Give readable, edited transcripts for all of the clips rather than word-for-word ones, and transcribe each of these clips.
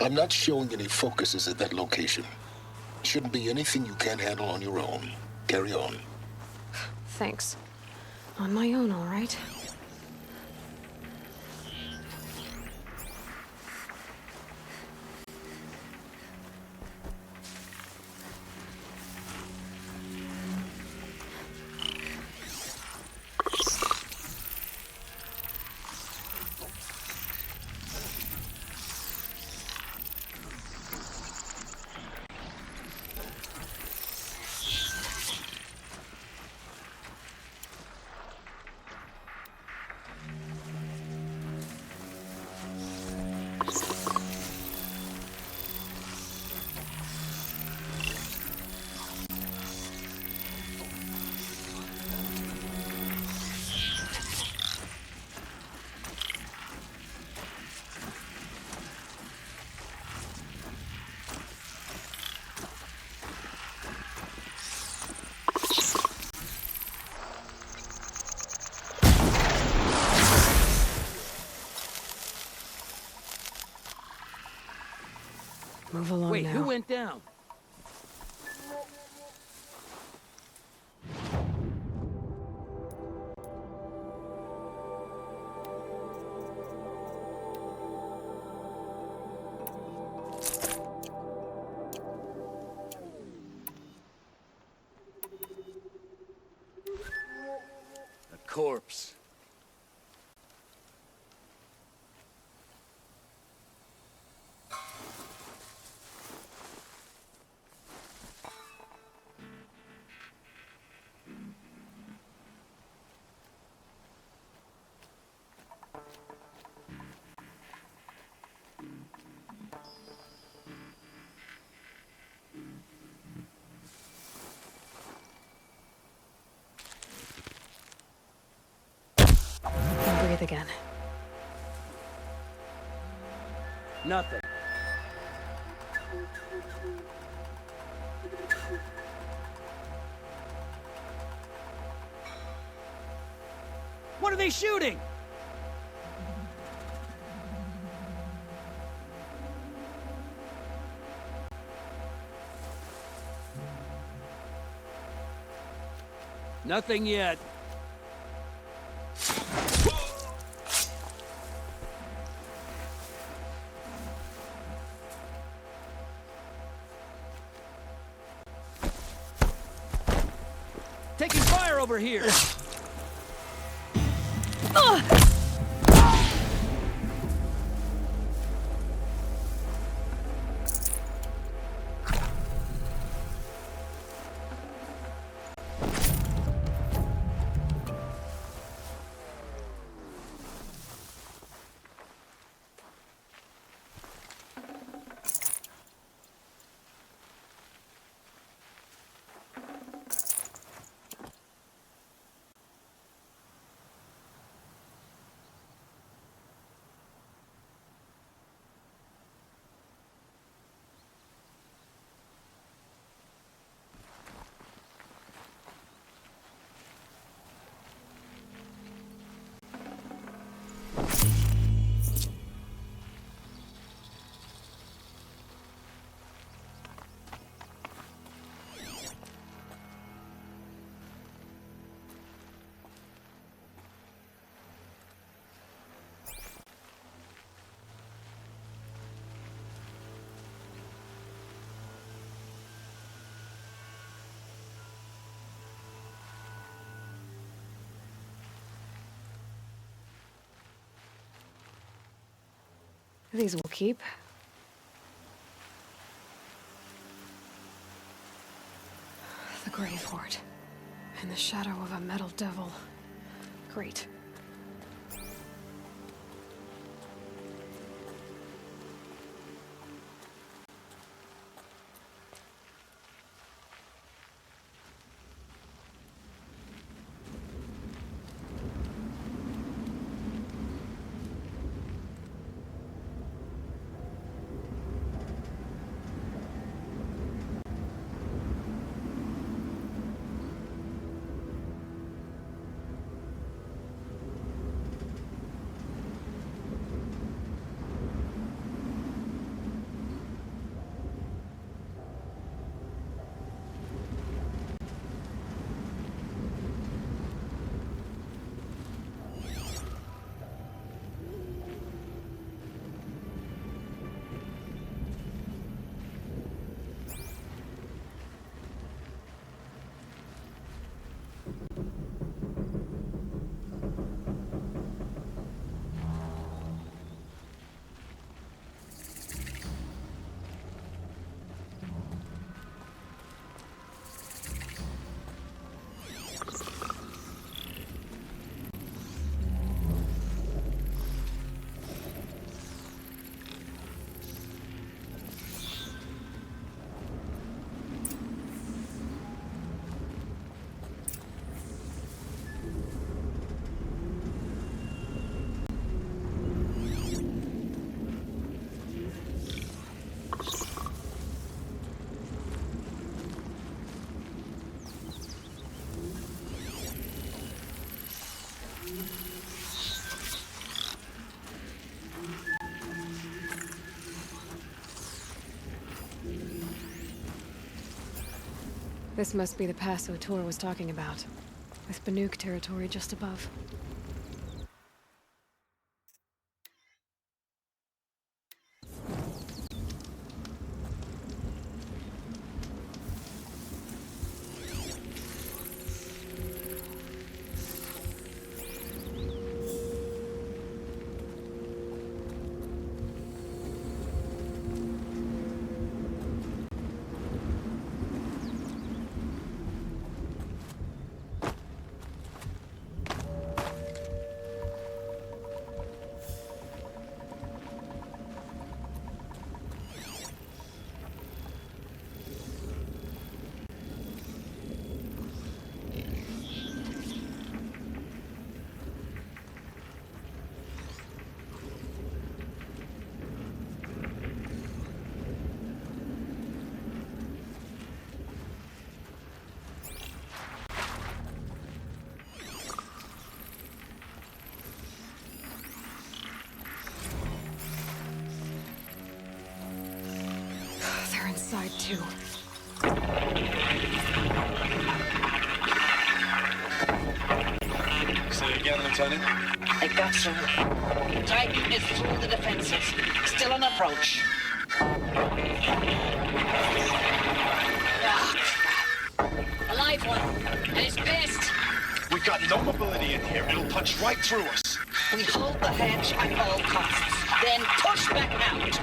I'm not showing any focuses at that location. Shouldn't be anything you can't handle on your own. Carry on. Thanks. On my own, all right. Move along. Wait, now. who went down? A corpse. Breathe again. Nothing. What are they shooting? Nothing yet. Taking fire over here! These will keep. The Grave-Hoard. In the shadow of a metal devil. Great. This must be the pass O'Tor was talking about, with Banuk territory just above. They're inside too. Say it again, Lieutenant. I got some. Titan is through the defenses. Still on approach. Ah, crap. A live one. At his best. We've got no mobility in here. It'll punch right through us. We hold the hedge at all costs. Then push back out.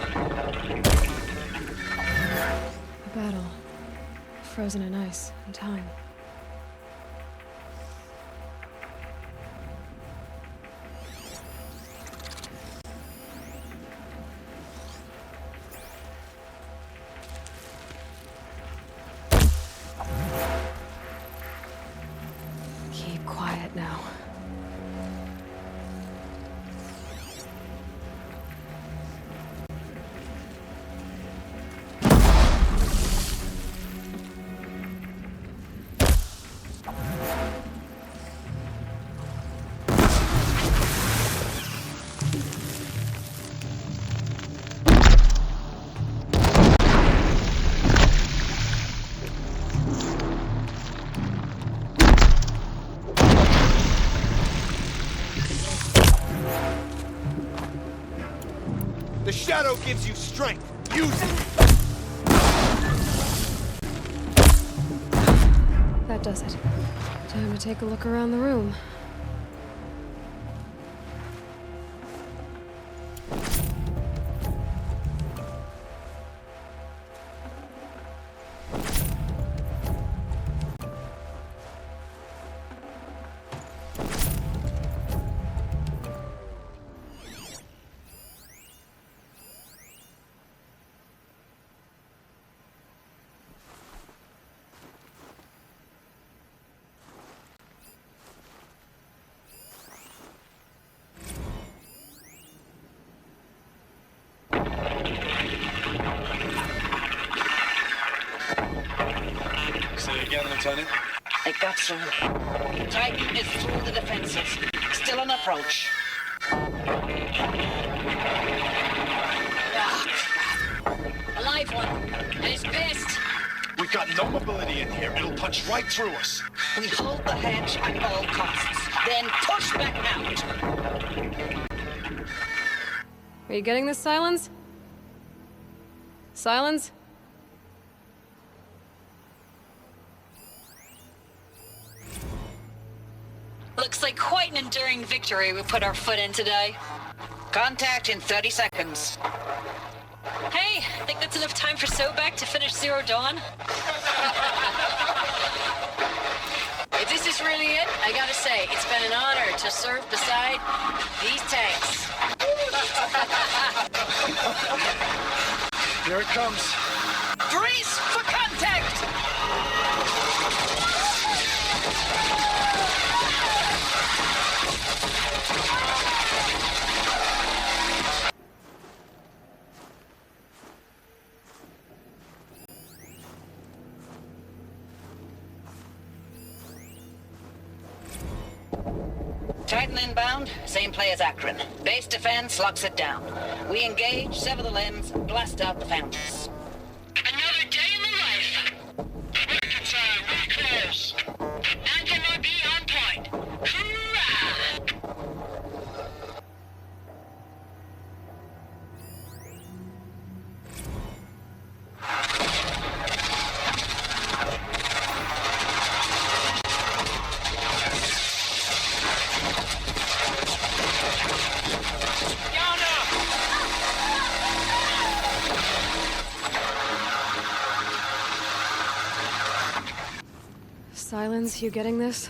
A battle. Frozen in ice and time. Keep quiet now. The shadow gives you strength. Use it. That does it. Time to take a look around the room. Say it again, Lieutenant. I got some. Titan is through the defenses. Still on approach. Ah, crap. A live one. At his best. We've got no mobility in here. It'll punch right through us. We hold the hedge at all costs. Then push back out. Are you getting this, Silence? Silence? Looks like quite an enduring victory we put our foot in today. Contact in 30 seconds. Hey, I think that's enough time for Sobek to finish Zero Dawn. If this is really it, I gotta say, it's been an honor to serve beside these tanks. Here it comes. Brace for contact! Titan inbound, same play as Akron. Base defense locks it down. We engage, sever the limbs, blast out the fountains. Another day in the life. Reconcile Silence, you getting this?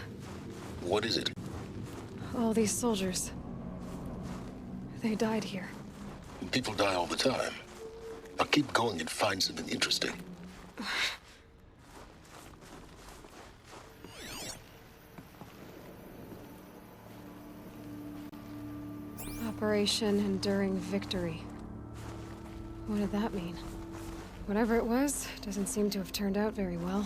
What is it? All these soldiers. They died here. People die all the time. Now keep going and find something interesting. Operation Enduring Victory. What did that mean? Whatever it was, doesn't seem to have turned out very well.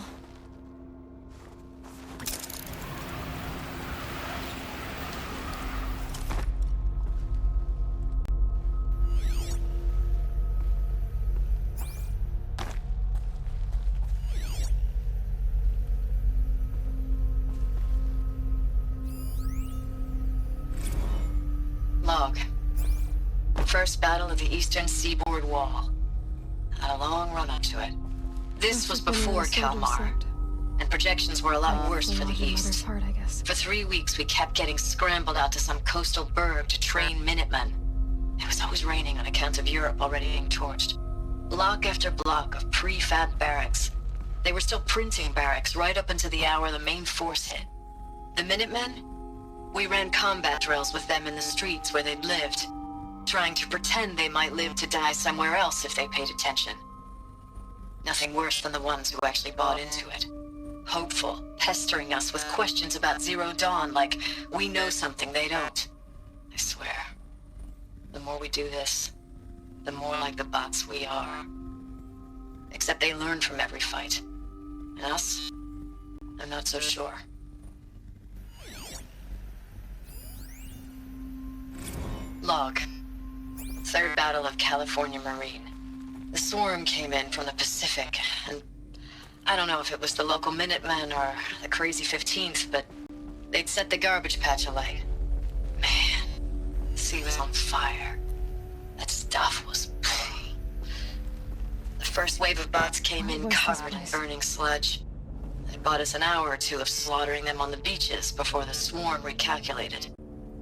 Log. First battle of the eastern seaboard wall. Had a long run up to it. This was before Kalmar, and projections were a lot worse for the east. Heart, I guess. For 3 weeks, we kept getting scrambled out to some coastal burg to train Minutemen. It was always raining on account of Europe already being torched. Block after block of prefab barracks. They were still printing barracks right up until the hour the main force hit. The Minutemen? We ran combat drills with them in the streets where they'd lived, trying to pretend they might live to die somewhere else if they paid attention. Nothing worse than the ones who actually bought into it. Hopeful, pestering us with questions about Zero Dawn like we know something they don't. I swear, the more we do this, the more like the bots we are. Except they learn from every fight. And us? I'm not so sure. Log. Third Battle of California Marine. The swarm came in from the Pacific, and I don't know if it was the local Minutemen or the crazy 15th, but they'd set the garbage patch alight. Man, the sea was on fire. That stuff was... The first wave of bots came in covered in burning sludge. It bought us an hour or two of slaughtering them on the beaches before the swarm recalculated.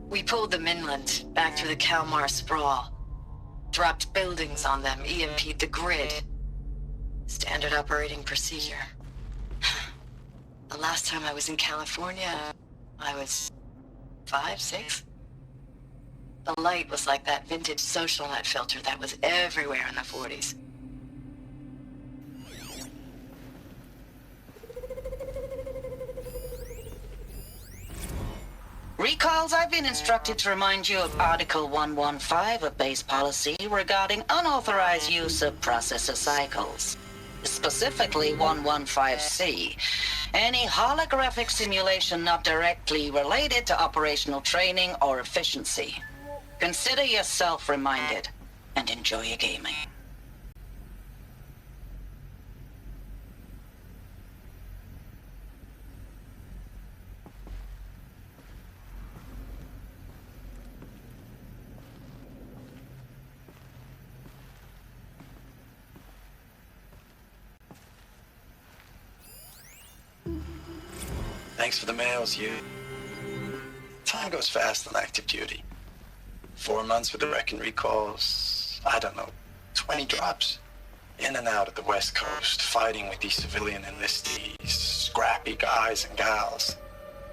We pulled them inland, back through the Kalmar sprawl. Dropped buildings on them, EMP'd the grid. Standard operating procedure. The last time I was in California, I was 5, 6? The light was like that vintage social net filter that was everywhere in the 40s. Recalls, I've been instructed to remind you of Article 115 of base policy regarding unauthorized use of processor cycles. Specifically 115C. Any holographic simulation not directly related to operational training or efficiency. Consider yourself reminded and enjoy your gaming. Thanks for the mails, you. Time goes fast on active duty. 4 months with the wrecking recalls, I don't know, 20 drops. In and out of the West Coast, fighting with these civilian enlistees, scrappy guys and gals.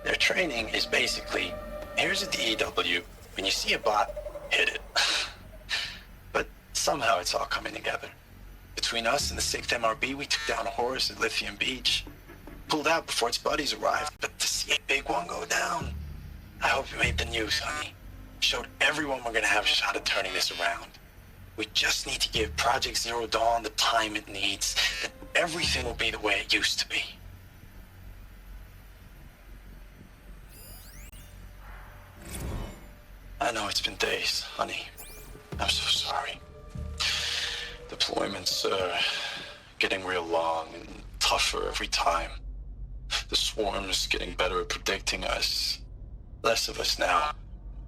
Their training is basically, here's a DEW, when you see a bot, hit it. But somehow it's all coming together. Between us and the 6th MRB, we took down a horse at Lithium Beach. Pulled out before its buddies arrived, but to see a big one go down, I hope you made the news, honey. Showed everyone we're gonna have a shot at turning this around. We just need to give Project Zero Dawn the time it needs, then everything will be the way it used to be. I know it's been days, honey. I'm so sorry. Deployments are getting real long and tougher every time. The swarm's getting better at predicting us. Less of us now,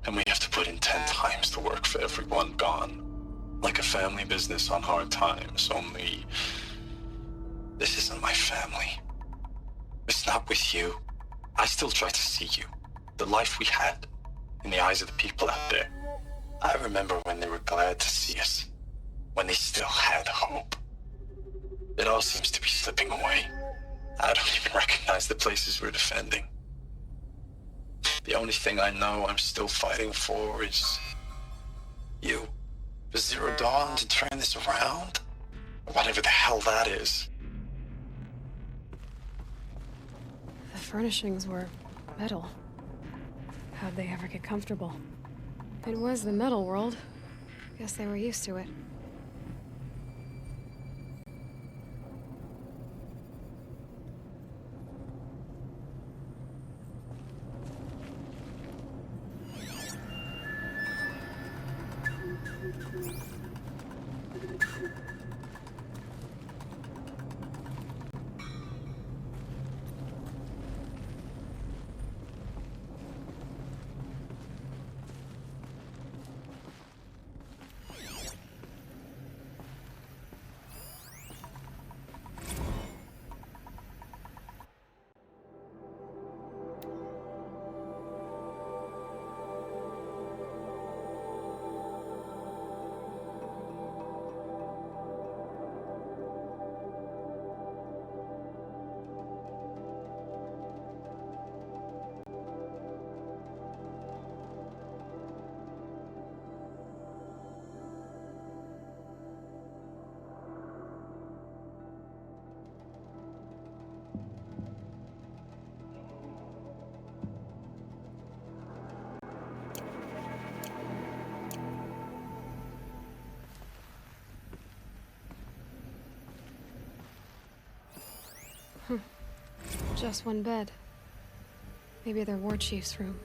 and we have to put in 10 times the work for everyone gone. Like a family business on hard times, only... This isn't my family. It's not with you. I still try to see you. The life we had, in the eyes of the people out there. I remember when they were glad to see us. When they still had hope. It all seems to be slipping away. I don't even recognize the places we're defending. The only thing I know I'm still fighting for is you. The Zero Dawn to turn this around? Whatever the hell that is. The furnishings were metal. How'd they ever get comfortable? It was the metal world. Guess they were used to it. Just one bed. Maybe their war chief's room.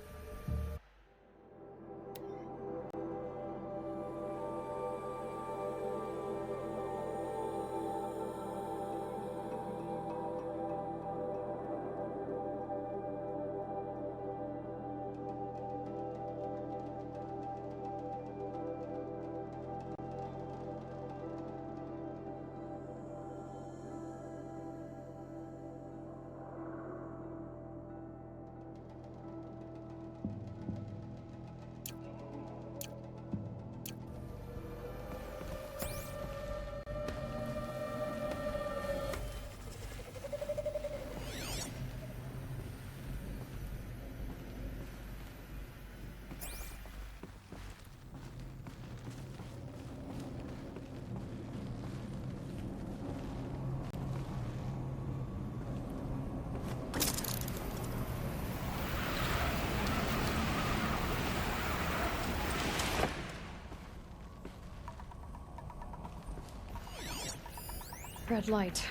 Red light.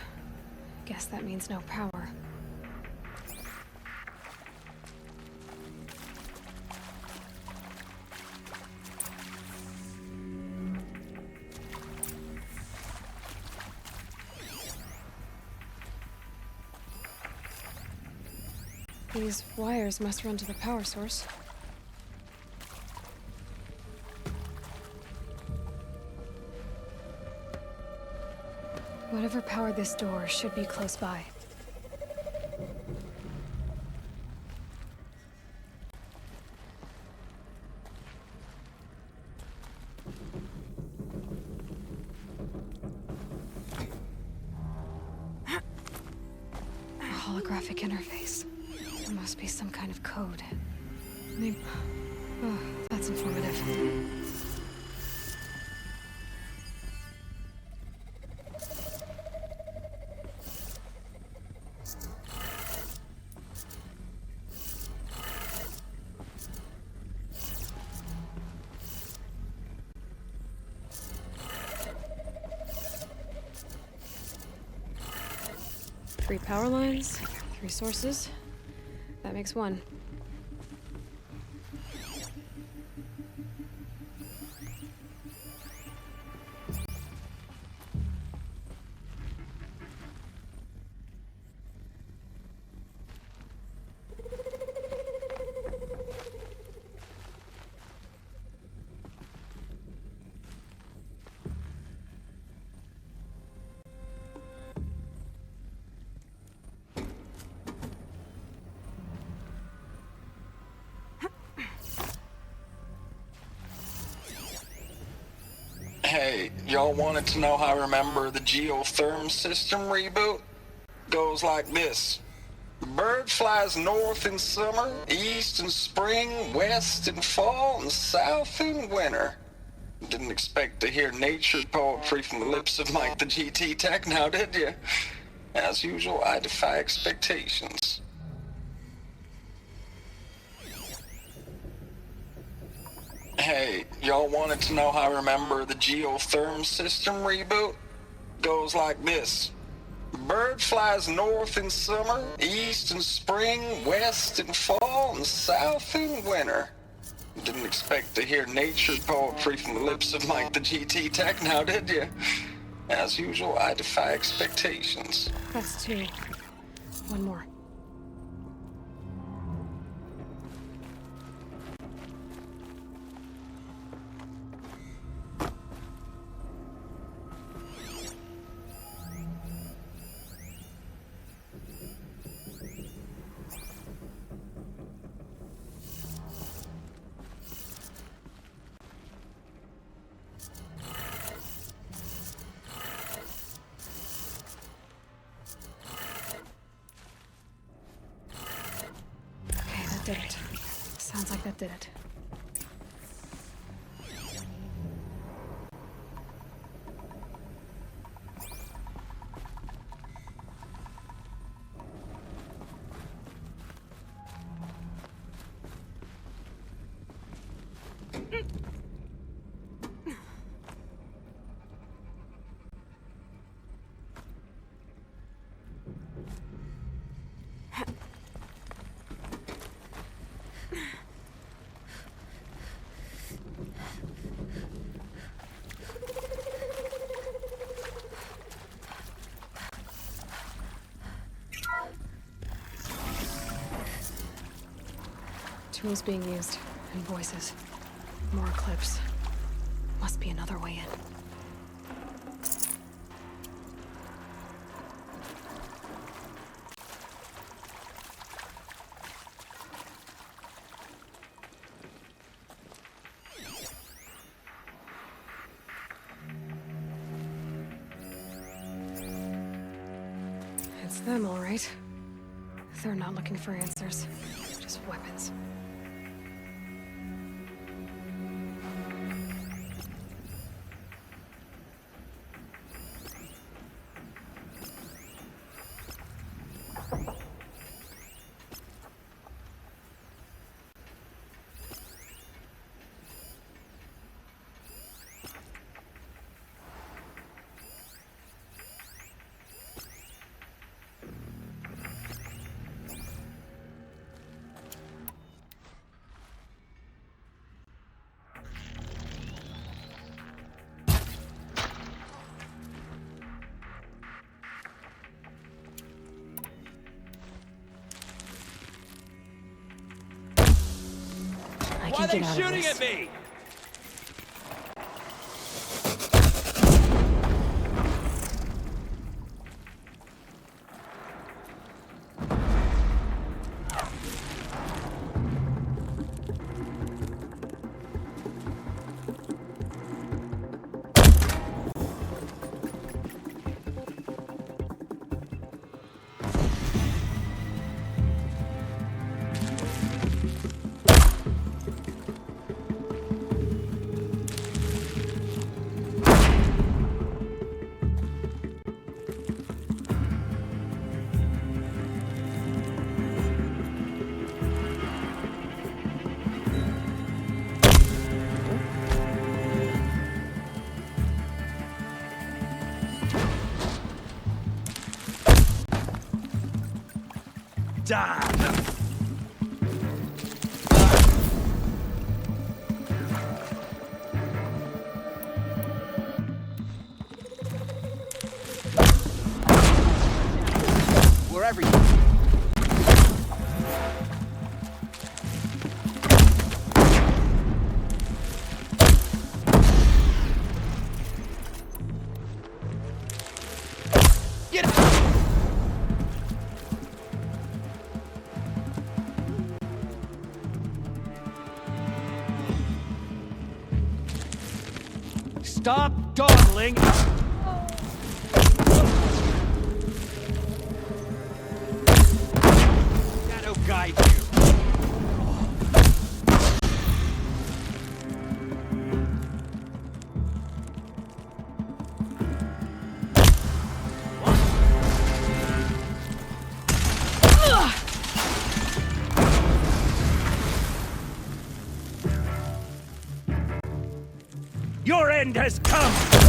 Guess that means no power. These wires must run to the power source. Whatever powered this door should be close by. A holographic interface. There must be some kind of code. Maybe... Oh, that's informative. 3 power lines, 3 sources. That makes 1. Hey, y'all wanted to know how I remember the geotherm system reboot? goes like this. Bird flies north in summer, east in spring, west in fall, and south in winter. Didn't expect to hear nature poetry from the lips of Mike the GT Tech now, did you? As usual, I defy expectations. Hey, y'all wanted to know how I remember the geotherm system reboot? Goes like this. Bird flies north in summer, east in spring, west in fall, and south in winter. Didn't expect to hear nature poetry from the lips of Mike the GT Tech now, did you? As usual, I defy expectations. That's two. One more. Did it. Sounds like that did it. Tools being used, and voices. More Eclipse. Must be another way in. It's them, all right. They're not looking for answers, just weapons. Why are they shooting at me? Die! Wherever you... Get out! Stop dawdling! end has come!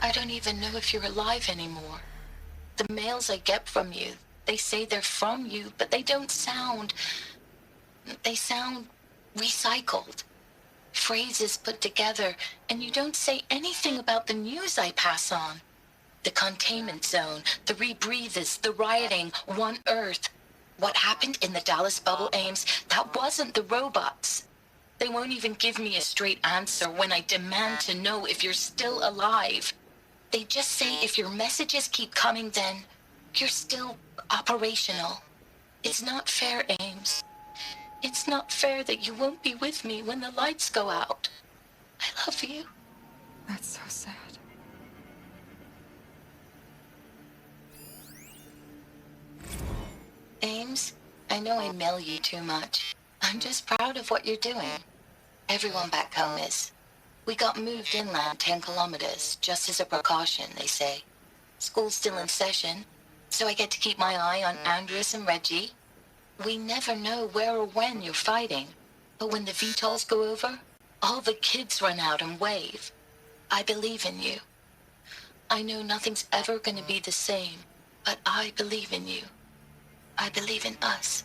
I don't even know if you're alive anymore. The mails I get from you, they say they're from you, but they don't sound... They sound recycled. Phrases put together, and you don't say anything about the news I pass on. The containment zone, the rebreathers, the rioting, One Earth. What happened in the Dallas bubble, Ames, that wasn't the robots. They won't even give me a straight answer when I demand to know if you're still alive. They just say if your messages keep coming, then you're still operational. It's not fair, Ames. It's not fair that you won't be with me when the lights go out. I love you. That's so sad. Ames, I know I mail you too much. I'm just proud of what you're doing. Everyone back home is. We got moved inland 10 kilometers, just as a precaution, they say. School's still in session, so I get to keep my eye on Andres and Reggie. We never know where or when you're fighting, but when the VTOLs go over, all the kids run out and wave. I believe in you. I know nothing's ever gonna be the same, but I believe in you. I believe in us.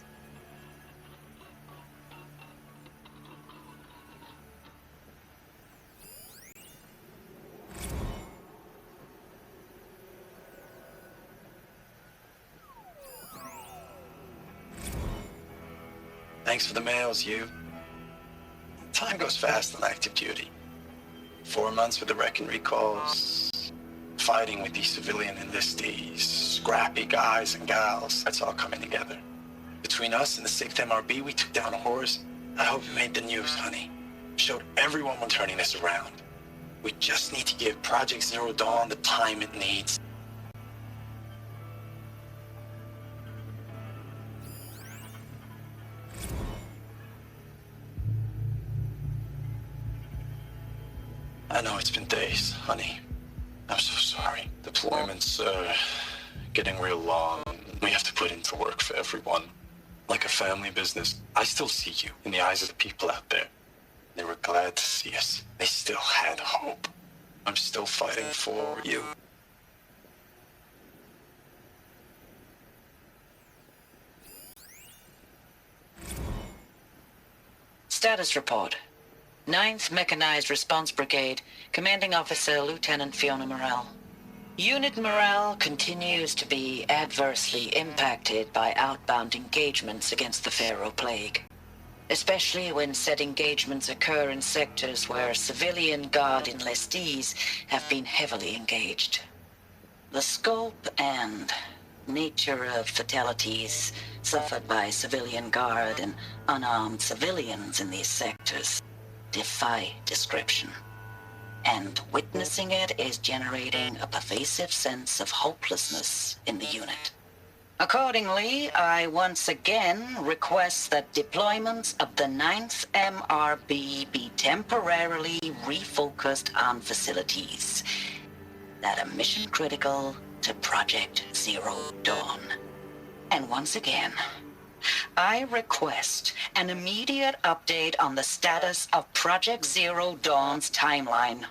Thanks for the mails, you. Time goes fast on active duty. 4 months with the wreck and recalls, fighting with these civilian enlistees, scrappy guys and gals. That's all coming together. Between us and the 6th MRB, we took down a horse. I hope you made the news, honey. Showed everyone we're turning this around. We just need to give Project Zero Dawn the time it needs. I know it's been days, honey. I'm so sorry. Deployments are getting real long. We have to put into work for everyone. Like a family business. I still see you in the eyes of the people out there. They were glad to see us. They still had hope. I'm still fighting for you. Status report. 9th Mechanized Response Brigade, Commanding Officer Lieutenant Fiona Morrell. Unit morale continues to be adversely impacted by outbound engagements against the Pharaoh Plague, especially when said engagements occur in sectors where civilian guard enlistees have been heavily engaged. The scope and nature of fatalities suffered by civilian guard and unarmed civilians in these sectors defy description. And witnessing it is generating a pervasive sense of hopelessness in the unit. Accordingly, I once again request that deployments of the 9th MRB be temporarily refocused on facilities that are mission critical to Project Zero Dawn. And once again, I request an immediate update on the status of Project Zero Dawn's timeline.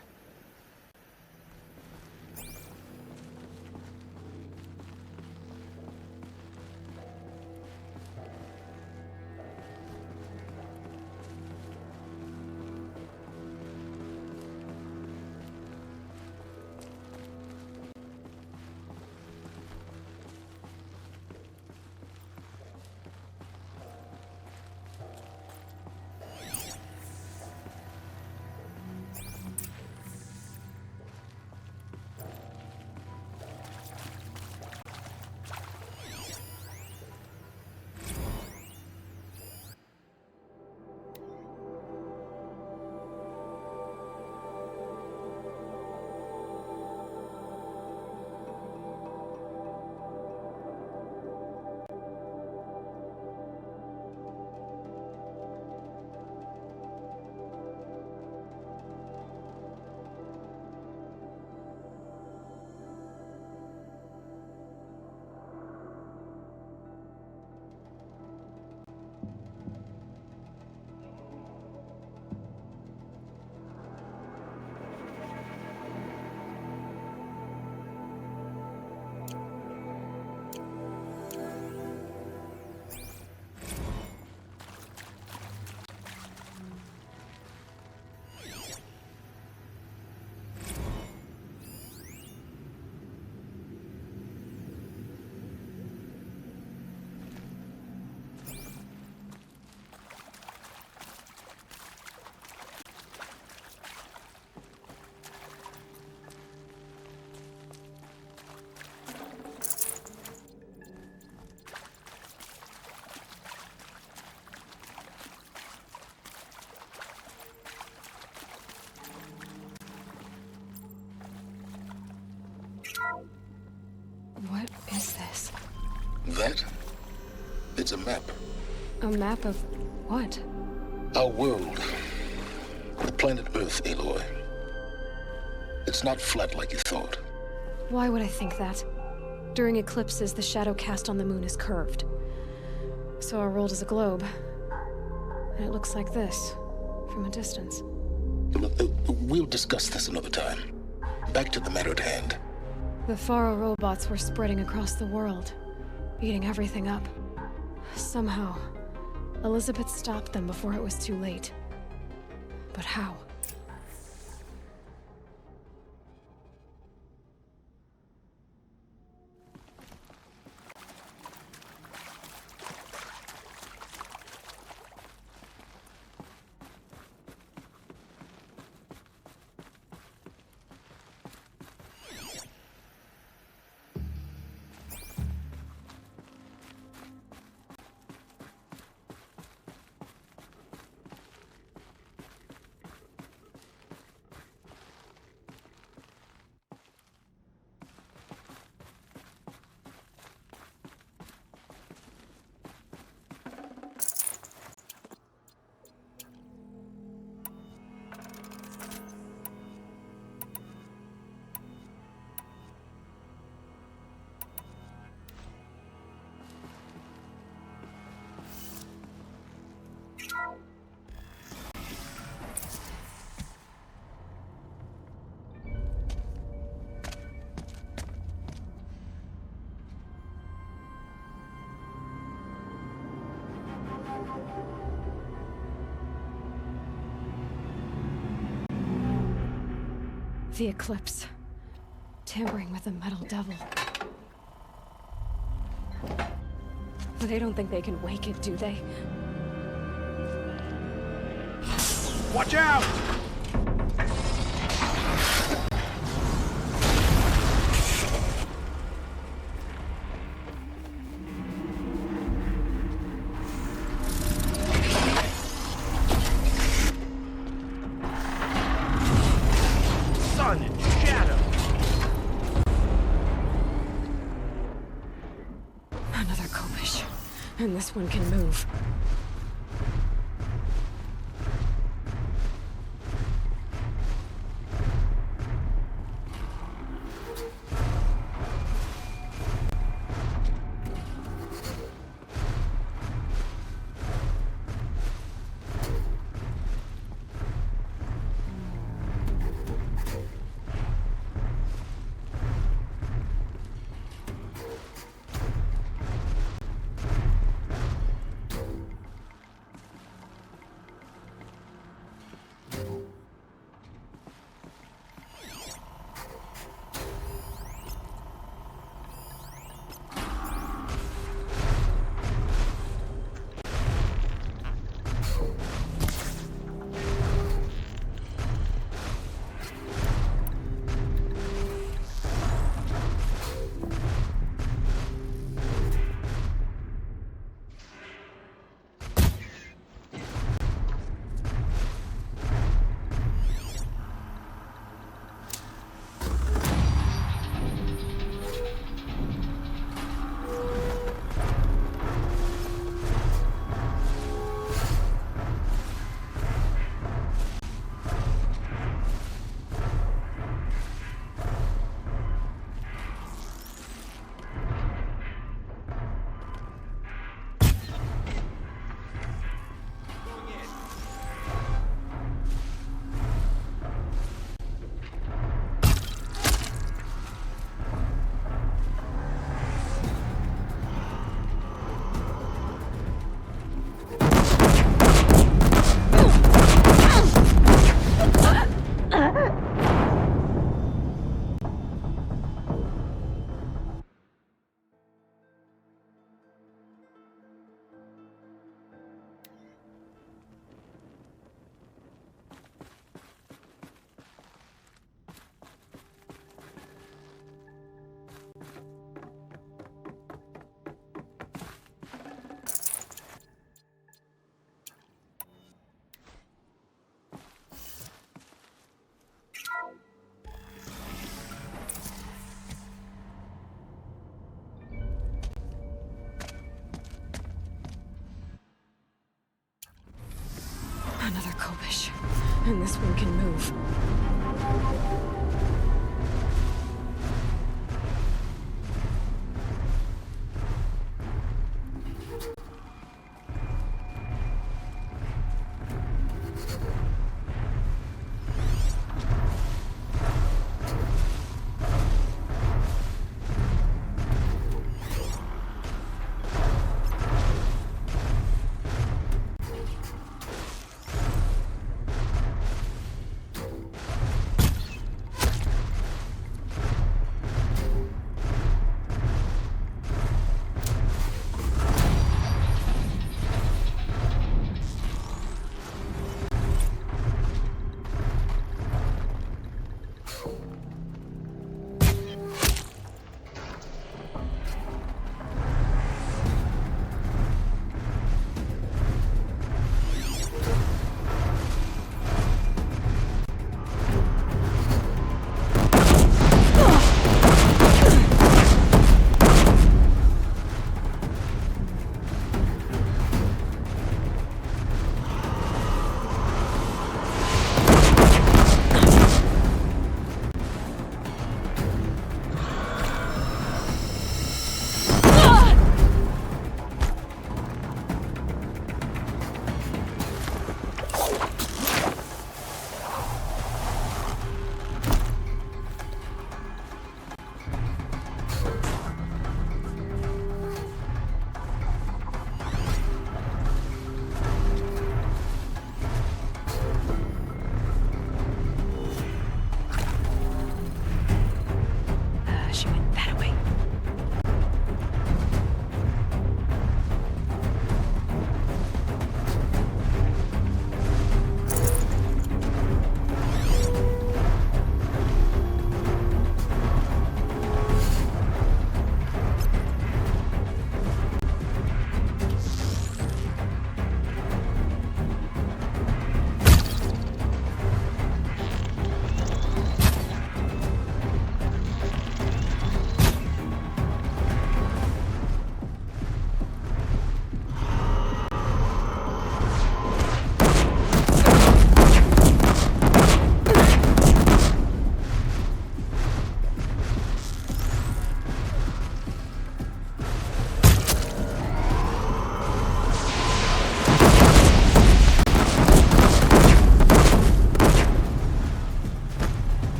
What is this? That? It's a map. A map of what? Our world. The planet Earth, Aloy. It's not flat like you thought. Why would I think that? During eclipses, the shadow cast on the moon is curved. So our world is a globe. And it looks like this, from a distance. We'll discuss this another time. Back to the matter at hand. The Faro robots were spreading across the world, eating everything up. Somehow, Elizabeth stopped them before it was too late. But how? The Eclipse. Tampering with the Metal Devil. But they don't think they can wake it, do they? Watch out! Sun and shadow. Another Kobish. And this one can move. Another Kobish. And this one can move.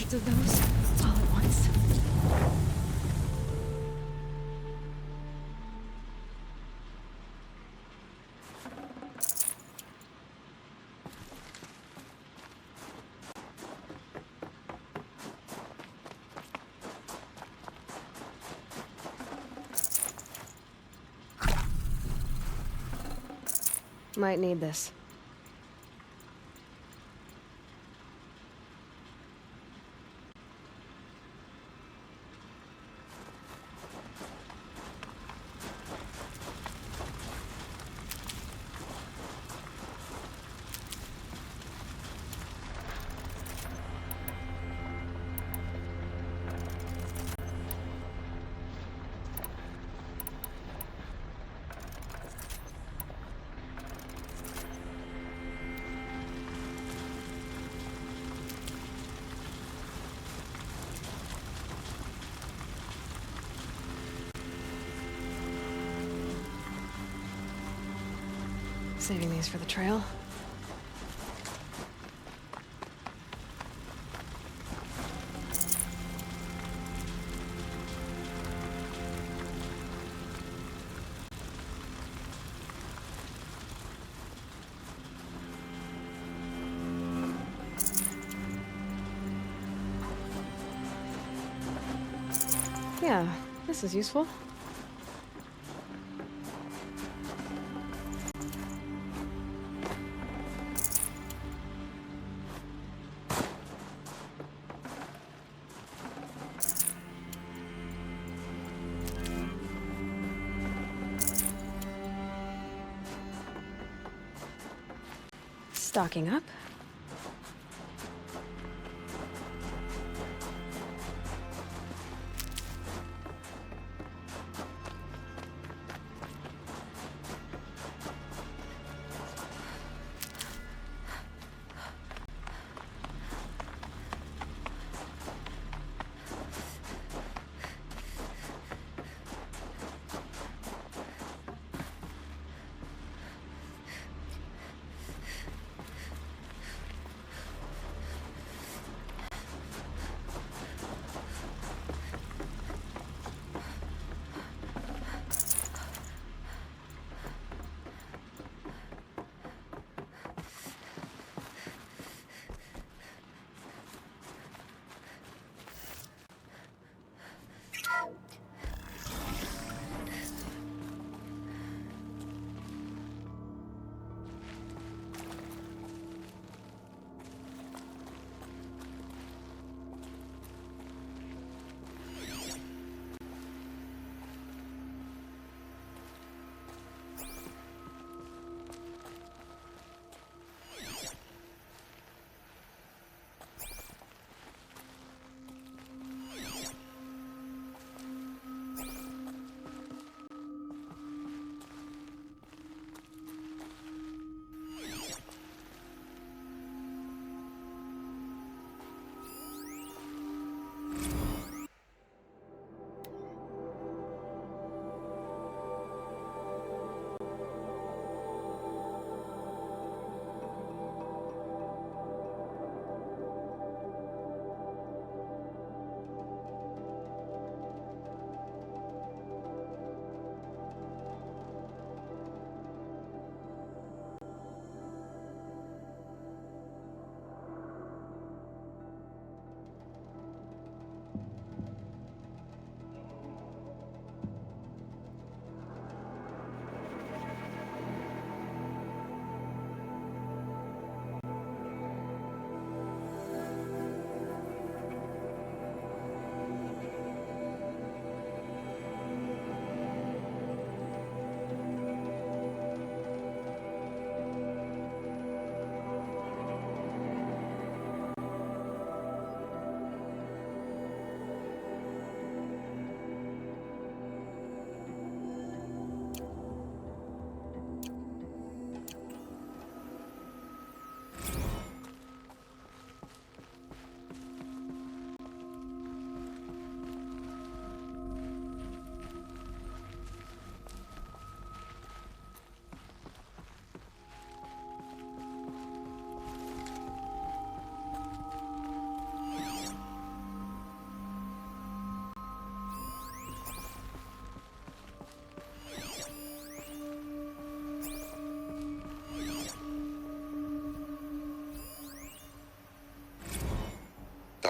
hundreds of those all at once. Might need this. Saving these for the trail. Yeah, this is useful. Stocking up.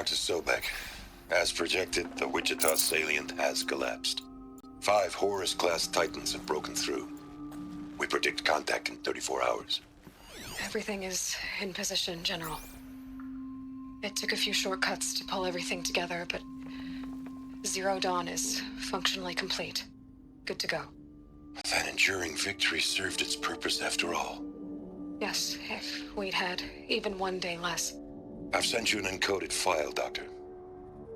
Dr. Sobek, as projected, the Wichita salient has collapsed. 5 Horus-class Titans have broken through. We predict contact in 34 hours. Everything is in position, General. It took a few shortcuts to pull everything together, but Zero Dawn is functionally complete. Good to go. That enduring victory served its purpose after all. Yes, if we'd had even one day less. I've sent you an encoded file, Doctor.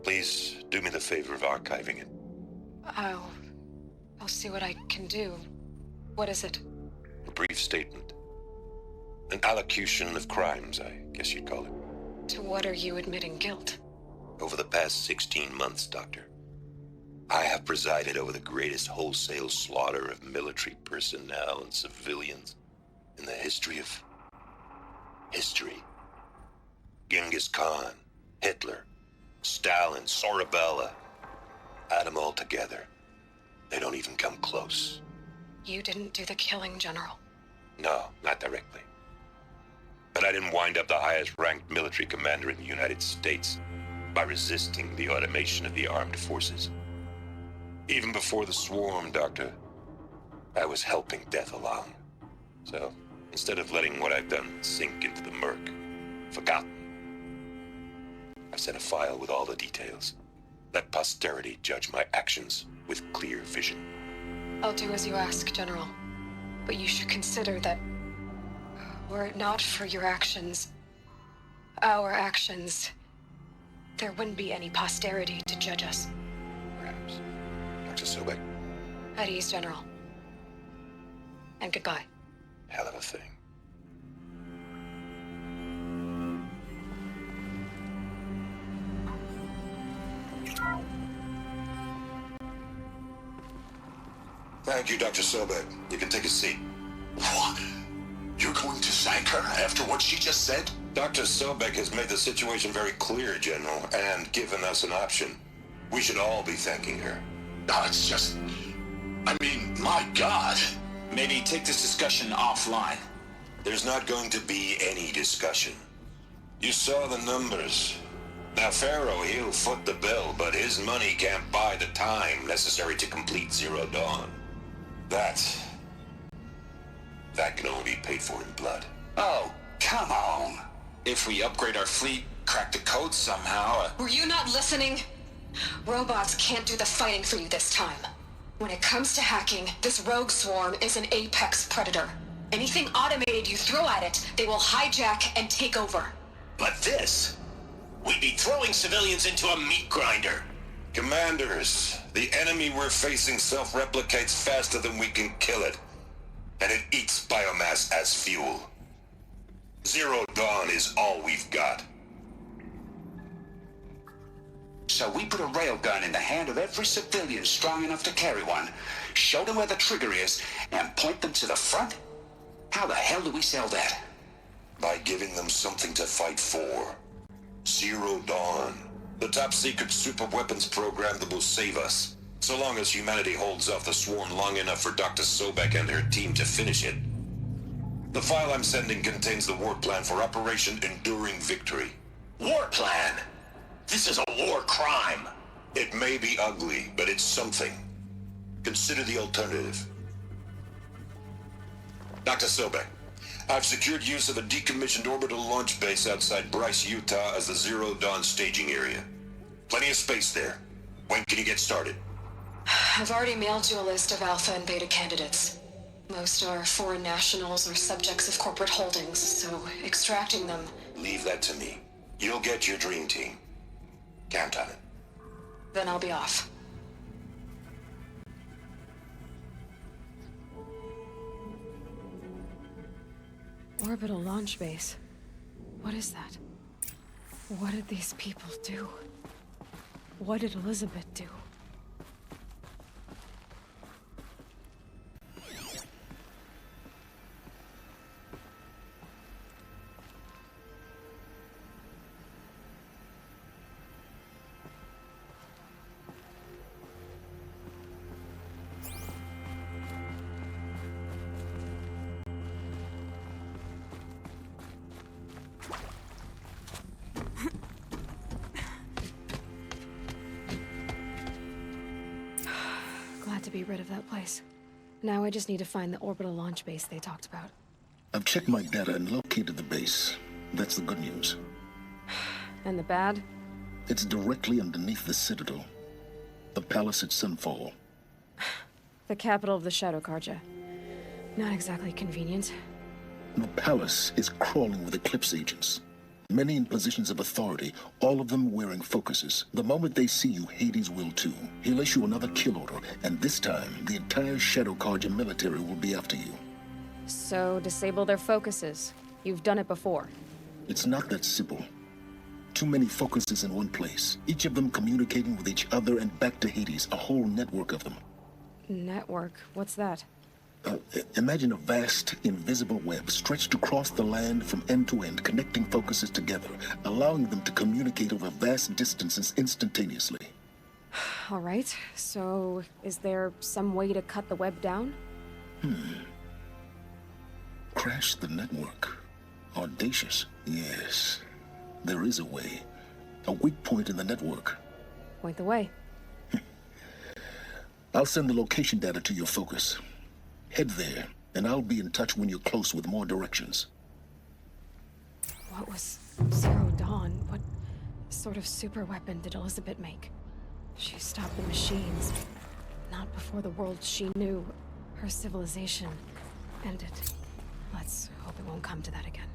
Please do me the favor of archiving it. I'll see what I can do. What is it? A brief statement. An allocution of crimes, I guess you'd call it. To what are you admitting guilt? Over the past 16 months, Doctor, I have presided over the greatest wholesale slaughter of military personnel and civilians in the history of history. Genghis Khan, Hitler, Stalin, Sorabella, add them all together. They don't even come close. You didn't do the killing, General. No, not directly. But I didn't wind up the highest-ranked military commander in the United States by resisting the automation of the armed forces. Even before the swarm, Doctor, I was helping death along. So, instead of letting what I've done sink into the murk, forgotten, I've sent a file with all the details. Let posterity judge my actions with clear vision. I'll do as you ask, General. But you should consider that were it not for your actions, our actions, there wouldn't be any posterity to judge us. Perhaps. Dr. Sobek, At ease, General. And goodbye. hell of a thing. Thank you, Dr. Sobek. You can take a seat. What? You're going to thank her after what she just said? Dr. Sobek has made the situation very clear, General, and given us an option. We should all be thanking her. No, it's just... I mean, my God. Maybe take this discussion offline. There's not going to be any discussion. You saw the numbers. Now, Pharaoh, he'll foot the bill, but his money can't buy the time necessary to complete Zero Dawn. That can only be paid for in blood. Oh, come on. If we upgrade our fleet, crack the code somehow... Were you not listening? Robots can't do the fighting for you this time. When it comes to hacking, this rogue swarm is an apex predator. Anything automated you throw at it, they will hijack and take over. But this... We'd be throwing civilians into a meat grinder. Commanders, the enemy we're facing self-replicates faster than we can kill it. And it eats biomass as fuel. Zero Dawn is all we've got. So we put a railgun in the hand of every civilian strong enough to carry one, show them where the trigger is, and point them to the front? How the hell do we sell that? By giving them something to fight for. Zero Dawn. The top-secret super-weapons program that will save us. So long as humanity holds off the swarm long enough for Dr. Sobek and her team to finish it. The file I'm sending contains the war plan for Operation Enduring Victory. War plan? This is a war crime. It may be ugly, but it's something. Consider the alternative. Dr. Sobek, I've secured use of a decommissioned orbital launch base outside Bryce, Utah as the Zero Dawn staging area. Plenty of space there. When can you get started? I've already mailed you a list of alpha and beta candidates. Most are foreign nationals or subjects of corporate holdings, so extracting them... Leave that to me. You'll get your dream team. Count on it. Then I'll be off. Orbital launch base. What is that? What did these people do? What did Elizabeth do? glad to be rid of that place. Now I just need to find the orbital launch base they talked about. I've checked my data and located the base. That's the good news. And the bad? It's directly underneath the Citadel. The palace at Sunfall. The capital of the Shadow Carja. Not exactly convenient. The palace is crawling with Eclipse agents. Many in positions of authority, all of them wearing focuses. The moment they see you, Hades will too. He'll issue another kill order, and this time, the entire Shadow Carja military will be after you. So, disable their focuses. You've done it before. It's not that simple. Too many focuses in one place, each of them communicating with each other and back to Hades, a whole network of them. Network? What's that? Imagine a vast, invisible web stretched across the land from end to end, connecting focuses together, allowing them to communicate over vast distances instantaneously. All right, so is there some way to cut the web down? Crash the network. Audacious. Yes, there is a way. A weak point in the network. Point the way. I'll send the location data to your focus. Head there, and I'll be in touch when you're close with more directions. What was Zero Dawn? What sort of super weapon did Elizabeth make? She stopped the machines. Not before the world she knew, her civilization, ended. Let's hope it won't come to that again.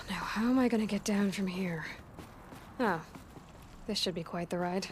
Now, how am I gonna get down from here? Oh, this should be quite the ride.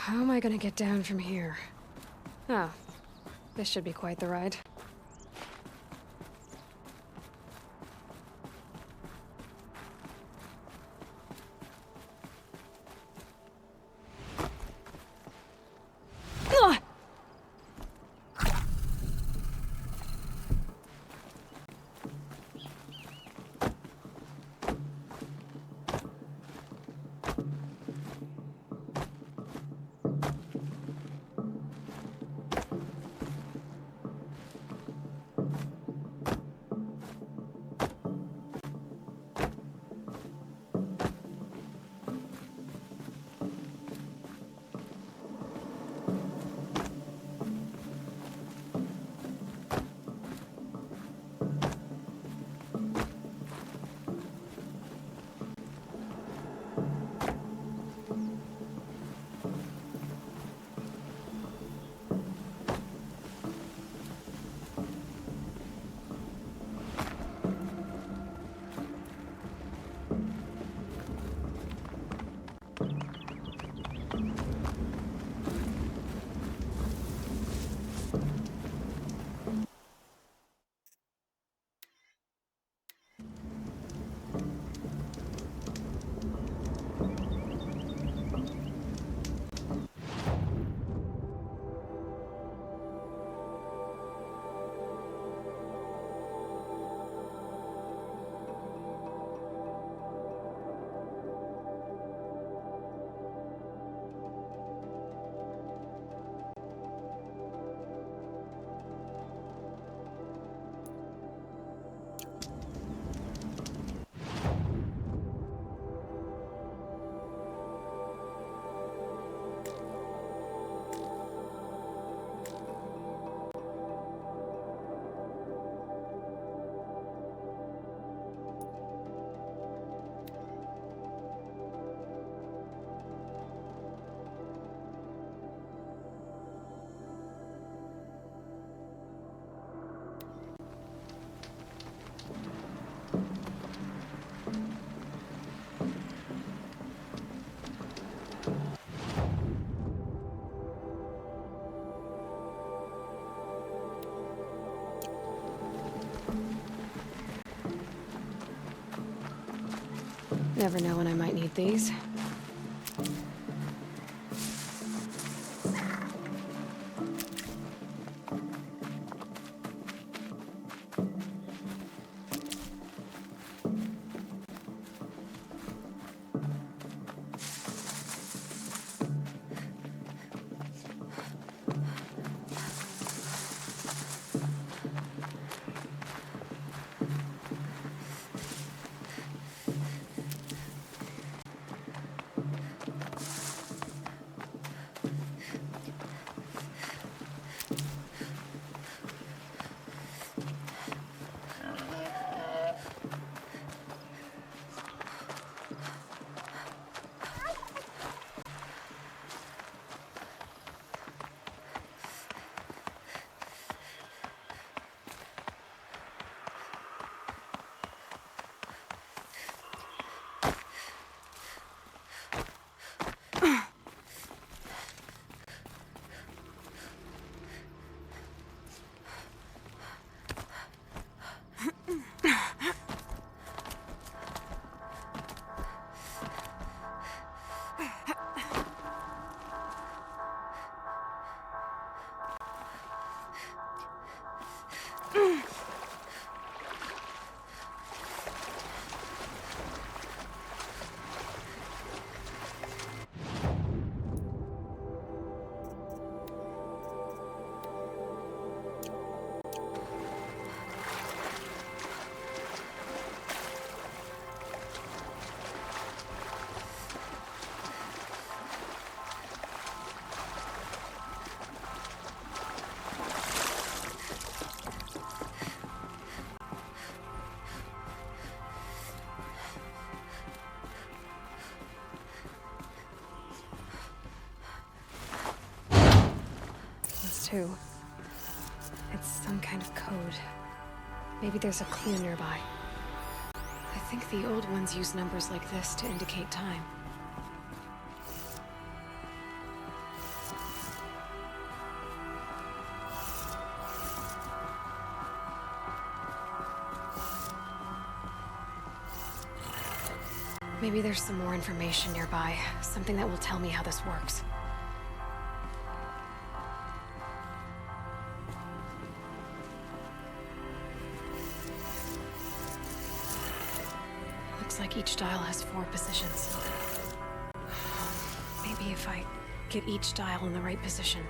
How am I gonna get down from here? Oh, this should be quite the ride. Never know when I might need these. Too. It's some kind of code. Maybe there's a clue nearby. I think the old ones use numbers like this to indicate time. Maybe there's some more information nearby, something that will tell me how this works. Looks like each dial has 4 positions. Maybe if I get each dial in the right position.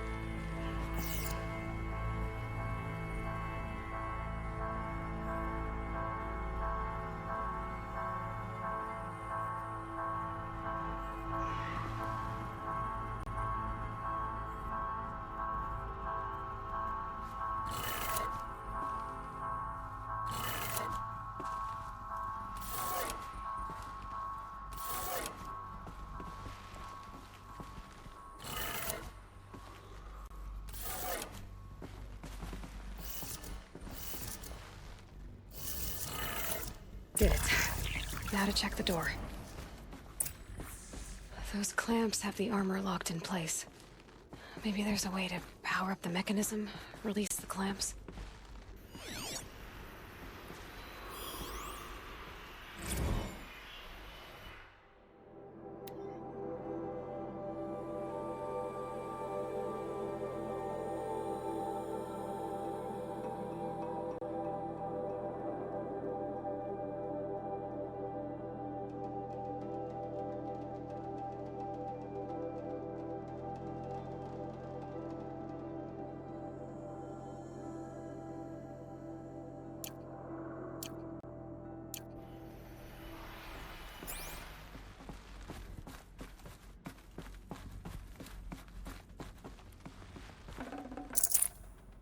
Did it. Now to check the door. Those clamps have the armor locked in place. Maybe there's a way to power up the mechanism, release the clamps.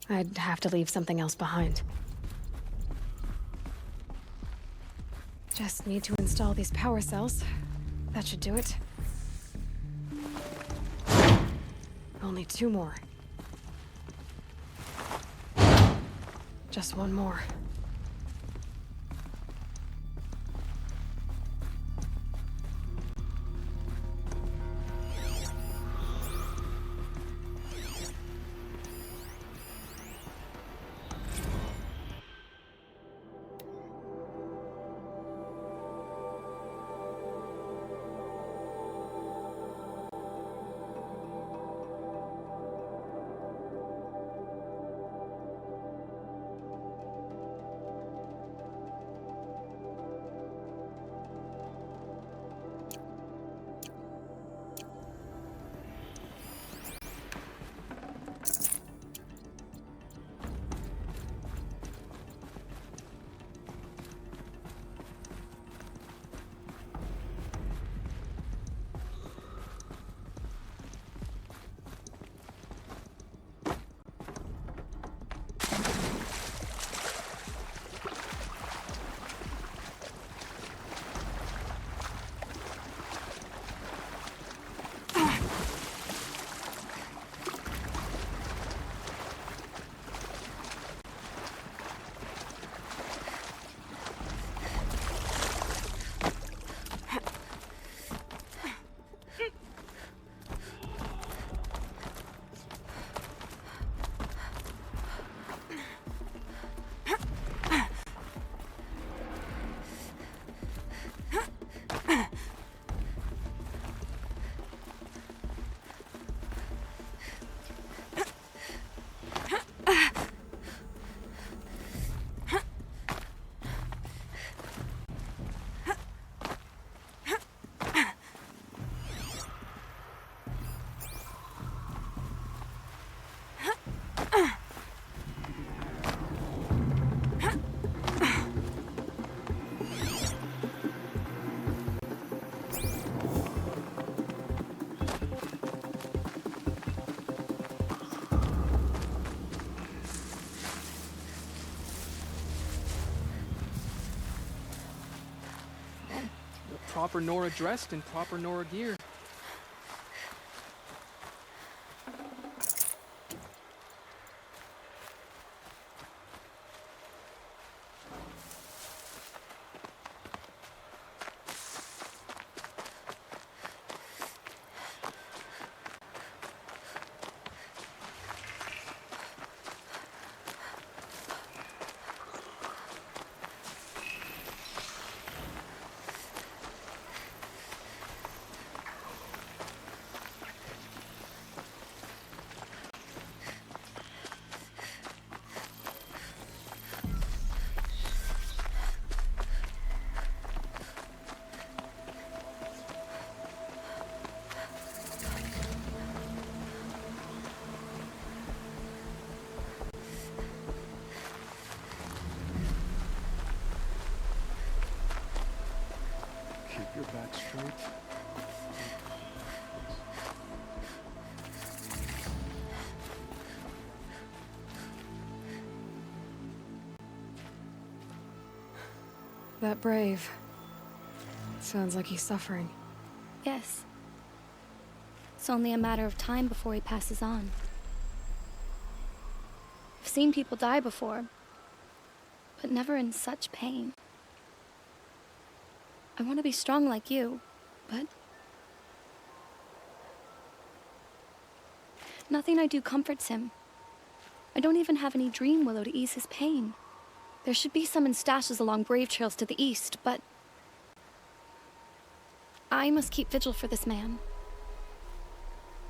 I'd have to leave something else behind. Just need to install these power cells. That should do it. Only 2 more. Just 1 more. proper Nora dressed in proper Nora gear. Keep your back straight. That brave. Sounds like he's suffering. Yes. It's only a matter of time before he passes on. I've seen people die before, but never in such pain. I want to be strong like you, but nothing I do comforts him. I don't even have any dream willow to ease his pain. There should be some in stashes along brave trails to the east, but I must keep vigil for this man.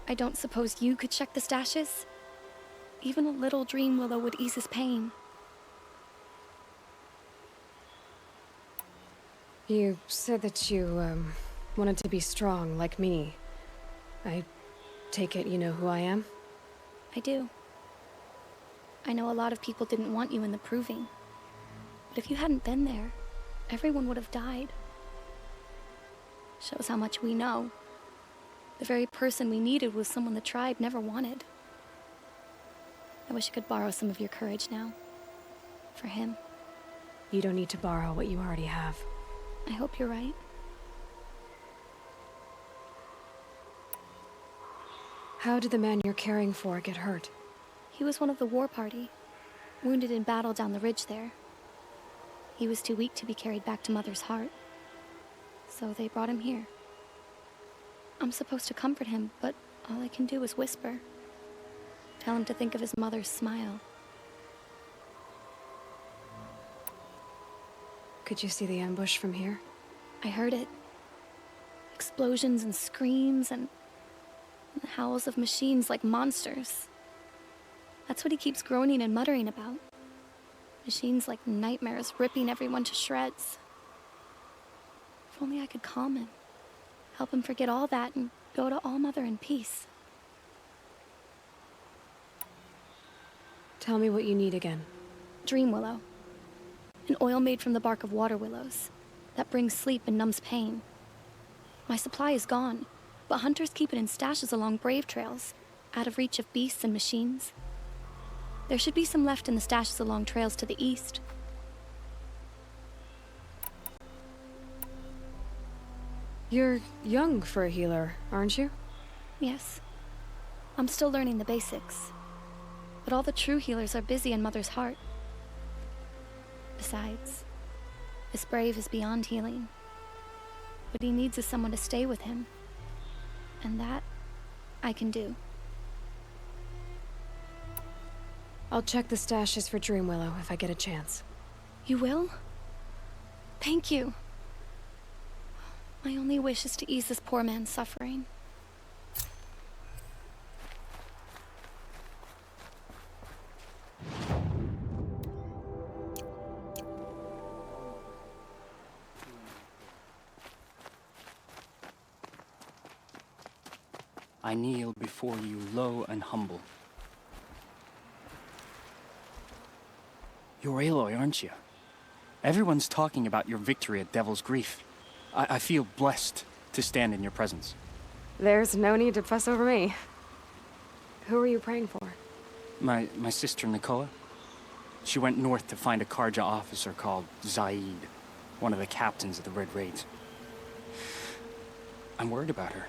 I don't suppose you could check the stashes? Even a little dream willow would ease his pain. You said that you, wanted to be strong, like me. I take it you know who I am? I do. I know a lot of people didn't want you in the Proving. But if you hadn't been there, everyone would have died. Shows how much we know. The very person we needed was someone the tribe never wanted. I wish I could borrow some of your courage now. For him. You don't need to borrow what you already have. I hope you're right. How did the man you're caring for get hurt? He was one of the war party, wounded in battle down the ridge there. He was too weak to be carried back to Mother's heart, so they brought him here. I'm supposed to comfort him, but all I can do is whisper. Tell him to think of his mother's smile. Could you see the ambush from here? I heard it. Explosions and screams and the howls of machines like monsters. That's what he keeps groaning and muttering about. Machines like nightmares ripping everyone to shreds. If only I could calm him. Help him forget all that and go to All Mother in peace. Tell me what you need again. Dream willow. An oil made from the bark of water willows that brings sleep and numbs pain. My supply is gone, but hunters keep it in stashes along brave trails, out of reach of beasts and machines. There should be some left in the stashes along trails to the east. You're young for a healer, aren't you? Yes. I'm still learning the basics. But all the true healers are busy in Mother's heart. Besides, this brave is beyond healing. What he needs is someone to stay with him. And that, I can do. I'll check the stashes for Dream Willow if I get a chance. You will? Thank you. My only wish is to ease this poor man's suffering. I kneel before you low and humble. You're Aloy, aren't you? Everyone's talking about your victory at Devil's Grief. I feel blessed to stand in your presence. There's no need to fuss over me. Who are you praying for? My sister Nicola. She went north to find a Karja officer called Zaid, one of the captains of the Red Raids. I'm worried about her.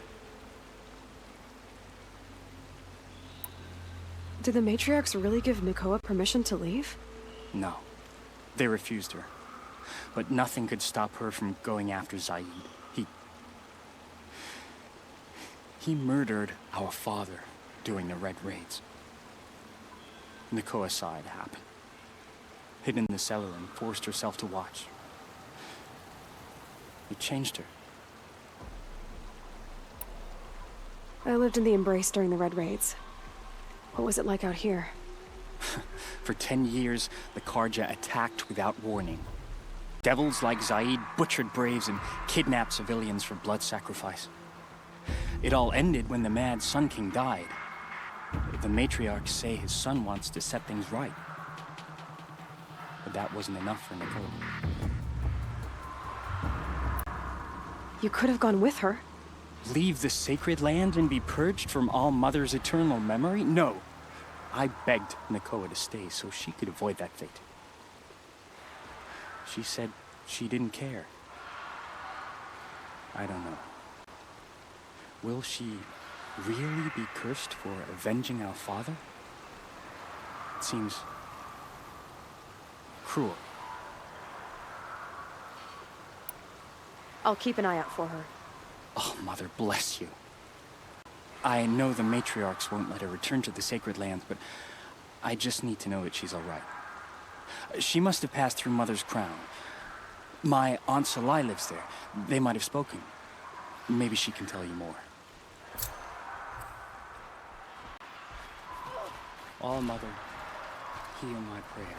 Did the matriarchs really give Nakoa permission to leave? No. They refused her. But nothing could stop her from going after Zaid. He murdered our father during the Red Raids. Nakoa saw it happen. Hid in the cellar and forced herself to watch. It changed her. I lived in the Embrace during the Red Raids. What was it like out here? For 10 years, the Karja attacked without warning. Devils like Zaid butchered braves and kidnapped civilians for blood sacrifice. It all ended when the mad Sun King died. The matriarchs say his son wants to set things right. But that wasn't enough for Nakoa. You could have gone with her. Leave the sacred land and be purged from All Mother's eternal memory? No. I begged Nakoa to stay so she could avoid that fate. She said she didn't care. I don't know. Will she really be cursed for avenging our father? It seems cruel. I'll keep an eye out for her. Oh, Mother bless you. I know the matriarchs won't let her return to the sacred lands, but I just need to know that she's all right. She must have passed through Mother's crown. My Aunt Salai lives there. They might have spoken. Maybe she can tell you more. All Mother, hear my prayer.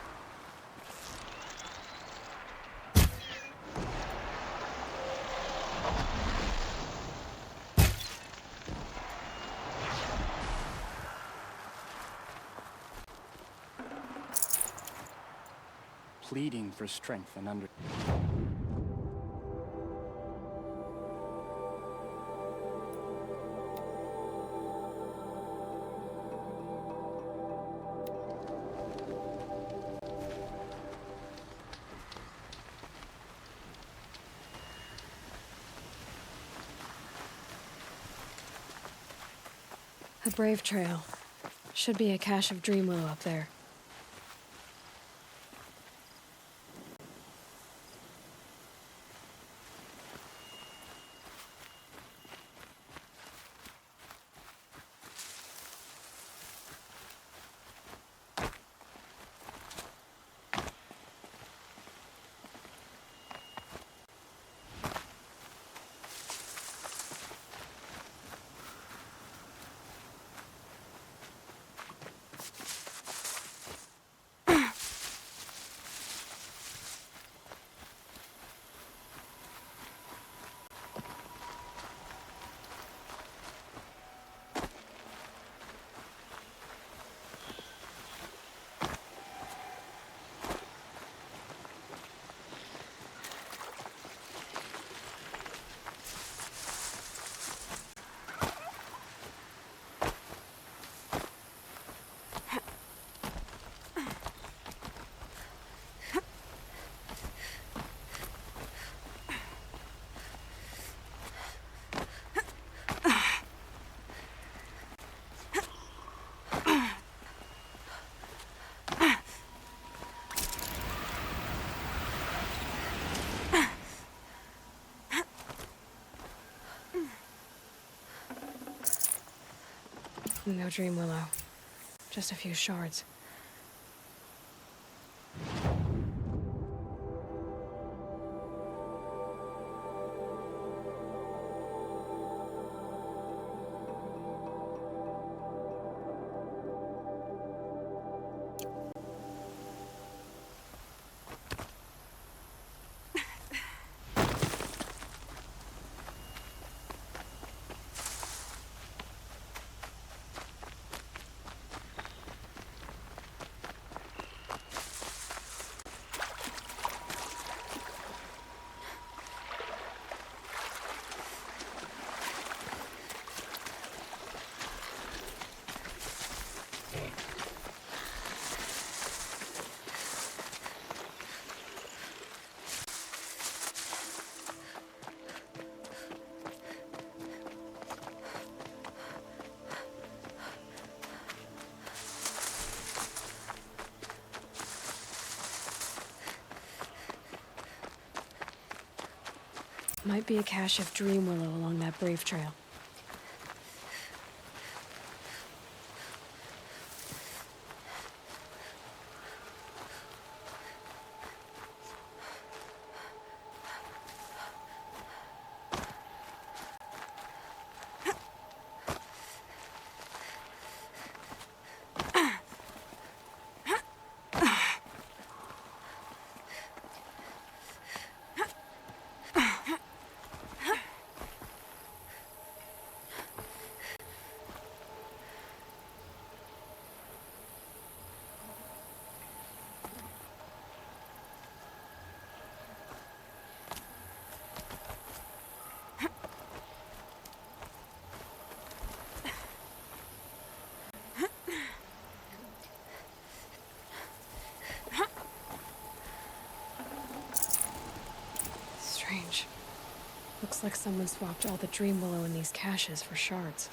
Pleading for strength and under... A brave trail. Should be a cache of dream willow up there. No dream willow. Just a few shards. Might be a cache of dream willow along that Brave trail. Strange. Looks like someone swapped all the dream willow in these caches for shards.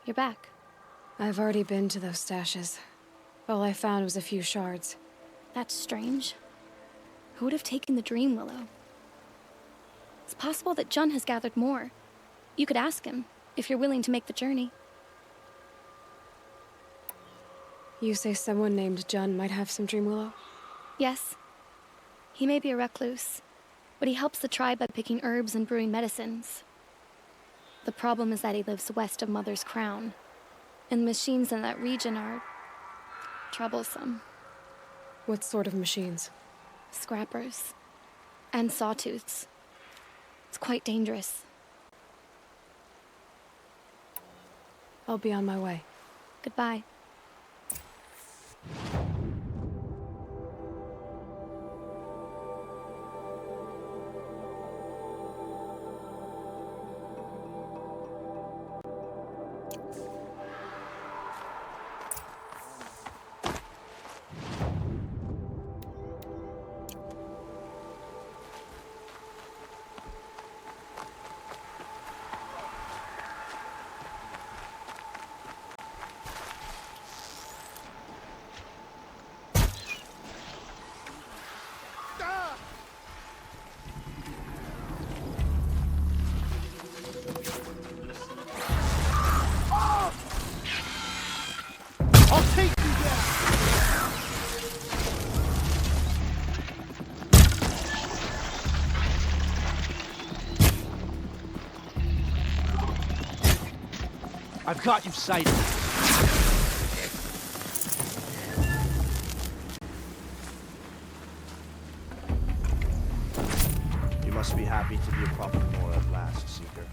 You're back. I've already been to those stashes. All I found was a few shards. That's strange. Who would have taken the dream willow? It's possible that Jun has gathered more. You could ask him, if you're willing to make the journey. You say someone named Jun might have some dream willow? Yes. He may be a recluse, but he helps the tribe by picking herbs and brewing medicines. The problem is that he lives west of Mother's Crown, and the machines in that region are troublesome. What sort of machines? Scrappers. And sawtooths. It's quite dangerous. I'll be on my way. Goodbye. I've got you sighted. You must be happy to be a proper more at last, Seeker.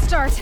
Start.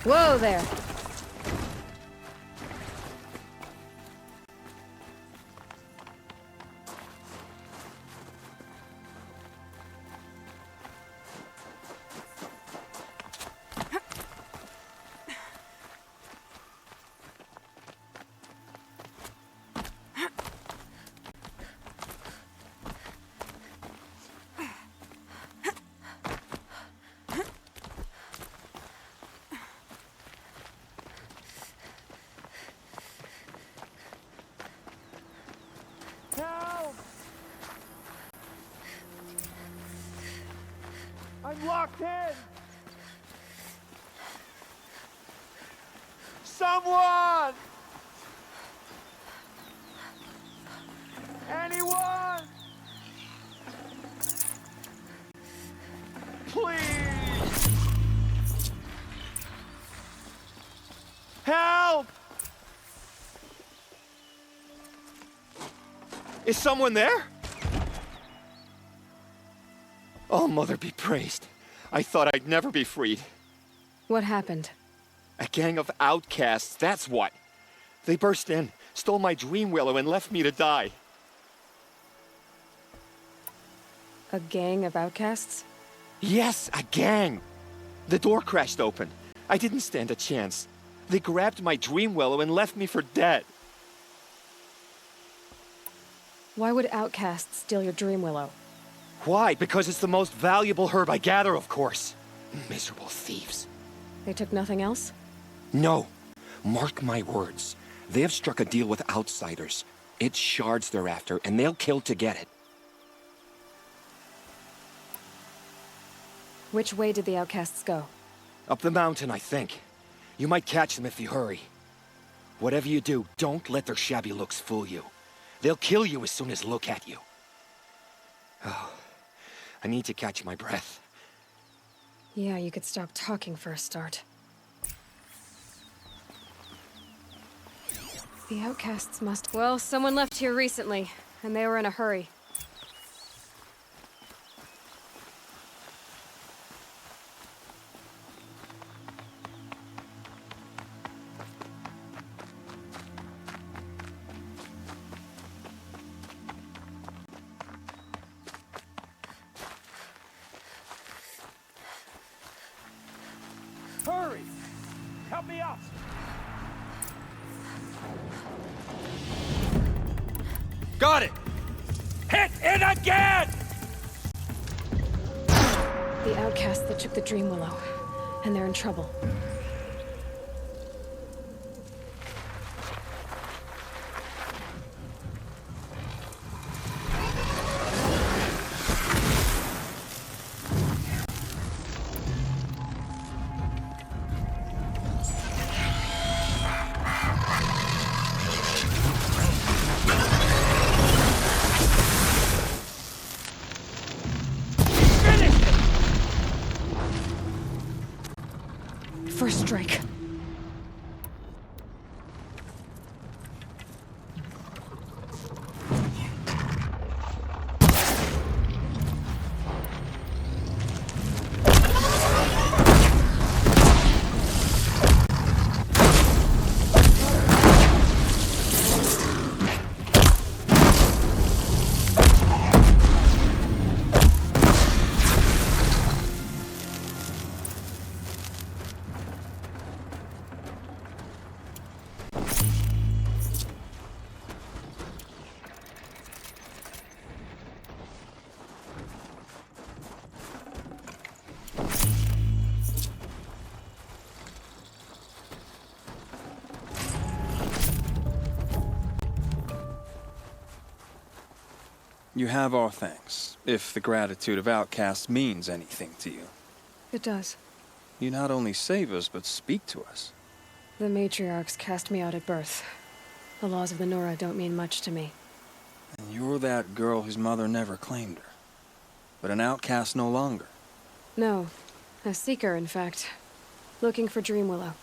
Whoa there! Help! I'm locked in! Someone! Anyone! Please! Help! Is someone there? Oh, Mother be praised. I thought I'd never be freed. What happened? A gang of outcasts, that's what. They burst in, stole my dream willow, and left me to die. A gang of outcasts? Yes, a gang. The door crashed open. I didn't stand a chance. They grabbed my dream willow and left me for dead. Why would outcasts steal your dream willow? Why? Because it's the most valuable herb I gather, of course. Miserable thieves. They took nothing else? No. Mark my words. They have struck a deal with outsiders. It's shards they're after, and they'll kill to get it. Which way did the outcasts go? Up the mountain, I think. You might catch them if you hurry. Whatever you do, don't let their shabby looks fool you. They'll kill you as soon as look at you. Oh, I need to catch my breath. Yeah, you could stop talking for a start. The outcasts must... Well, someone left here recently, and they were in a hurry. Hurry! Help me out! Got it! Hit it again! The outcasts that took the dream willow, and they're in trouble. First strike. You have our thanks, if the gratitude of outcasts means anything to you. It does. You not only save us, but speak to us. The matriarchs cast me out at birth. The laws of the Nora don't mean much to me. And you're that girl whose mother never claimed her. But an outcast no longer. No. A seeker, in fact. Looking for Dream Willow.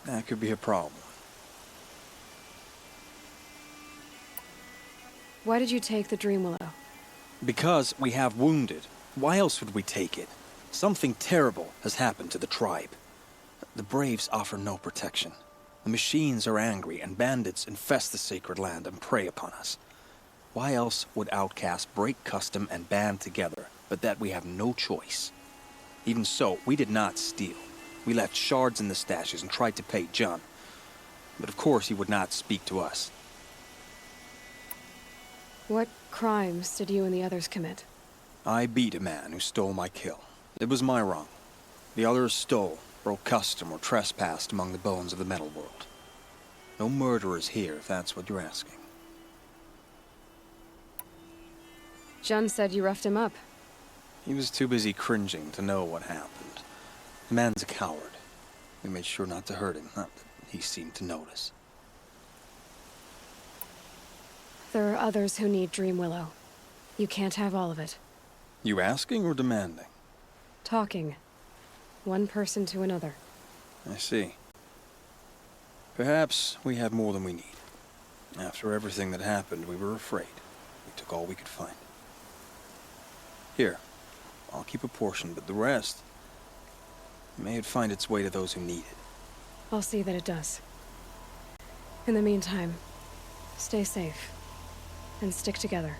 That could be a problem. Why did you take the Dream Willow? Because we have wounded. Why else would we take it? Something terrible has happened to the tribe. The Braves offer no protection. The machines are angry, and bandits infest the sacred land and prey upon us. Why else would outcasts break custom and band together, but that we have no choice? Even so, we did not steal. We left shards in the stashes and tried to pay John. But of course he would not speak to us. What crimes did you and the others commit? I beat a man who stole my kill. It was my wrong. The others stole, broke custom, or trespassed among the bones of the metal world. No murderers here, if that's what you're asking. Jun said you roughed him up. He was too busy cringing to know what happened. The man's a coward. We made sure not to hurt him, not that he seemed to notice. There are others who need Dream Willow. You can't have all of it. You asking or demanding? Talking. One person to another. I see. Perhaps we have more than we need. After everything that happened, we were afraid. We took all we could find. Here, I'll keep a portion, but the rest... may it find its way to those who need it. I'll see that it does. In the meantime, stay safe. And stick together.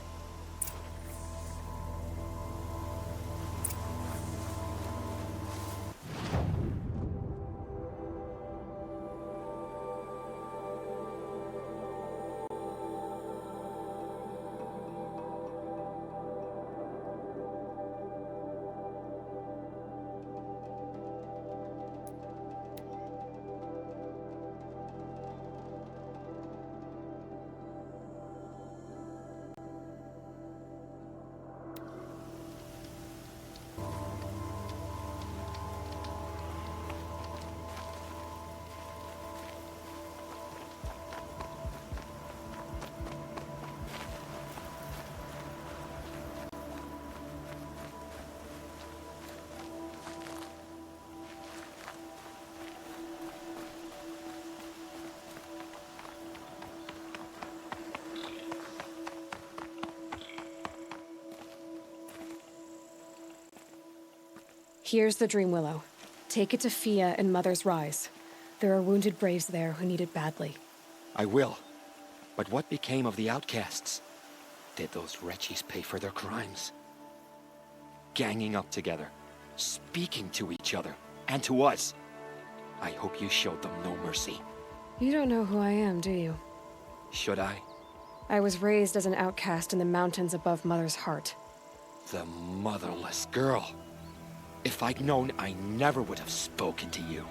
Here's the Dream Willow. Take it to Fia and Mother's Rise. There are wounded Braves there who need it badly. I will. But what became of the outcasts? Did those wretches pay for their crimes? Ganging up together, speaking to each other, and to us. I hope you showed them no mercy. You don't know who I am, do you? Should I? I was raised as an outcast in the mountains above Mother's heart. The motherless girl. If I'd known, I never would have spoken to you.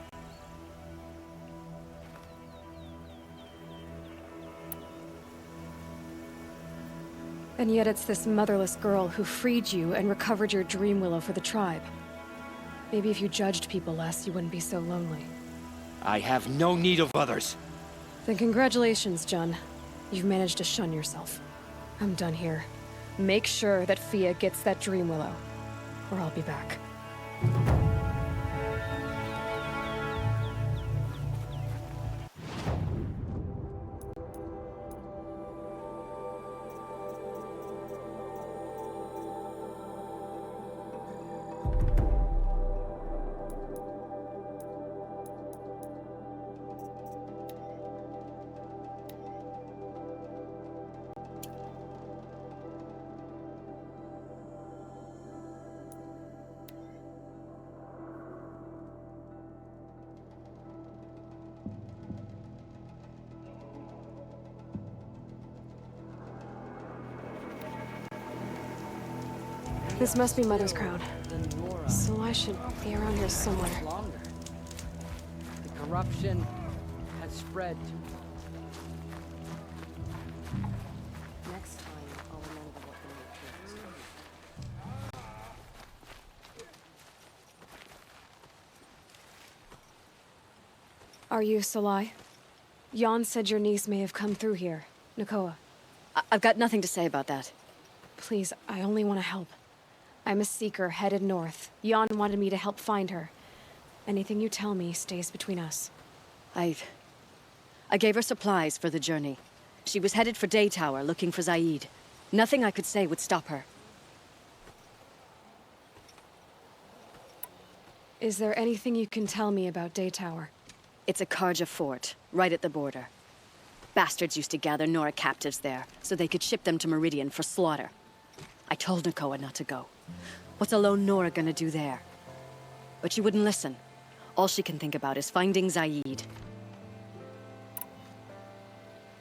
And yet it's this motherless girl who freed you and recovered your Dream Willow for the tribe. Maybe if you judged people less, you wouldn't be so lonely. I have no need of others. Then congratulations, Jun. You've managed to shun yourself. I'm done here. Make sure that Fia gets that Dream Willow, or I'll be back. This must be Mother's crown. So I should be around here somewhere. The corruption has spread. Next time, I'll remember what the nature is. Are you Salai? Jan said your niece may have come through here. Nakoa. I've got nothing to say about that. Please, I only want to help. I'm a seeker headed north. Jan wanted me to help find her. Anything you tell me stays between us. I gave her supplies for the journey. She was headed for Day Tower looking for Zaid. Nothing I could say would stop her. Is there anything you can tell me about Daytower? It's a Karja fort, right at the border. Bastards used to gather Nora captives there, so they could ship them to Meridian for slaughter. I told Nakoa not to go. What's a lone Nora gonna do there? But she wouldn't listen. All she can think about is finding Zaid.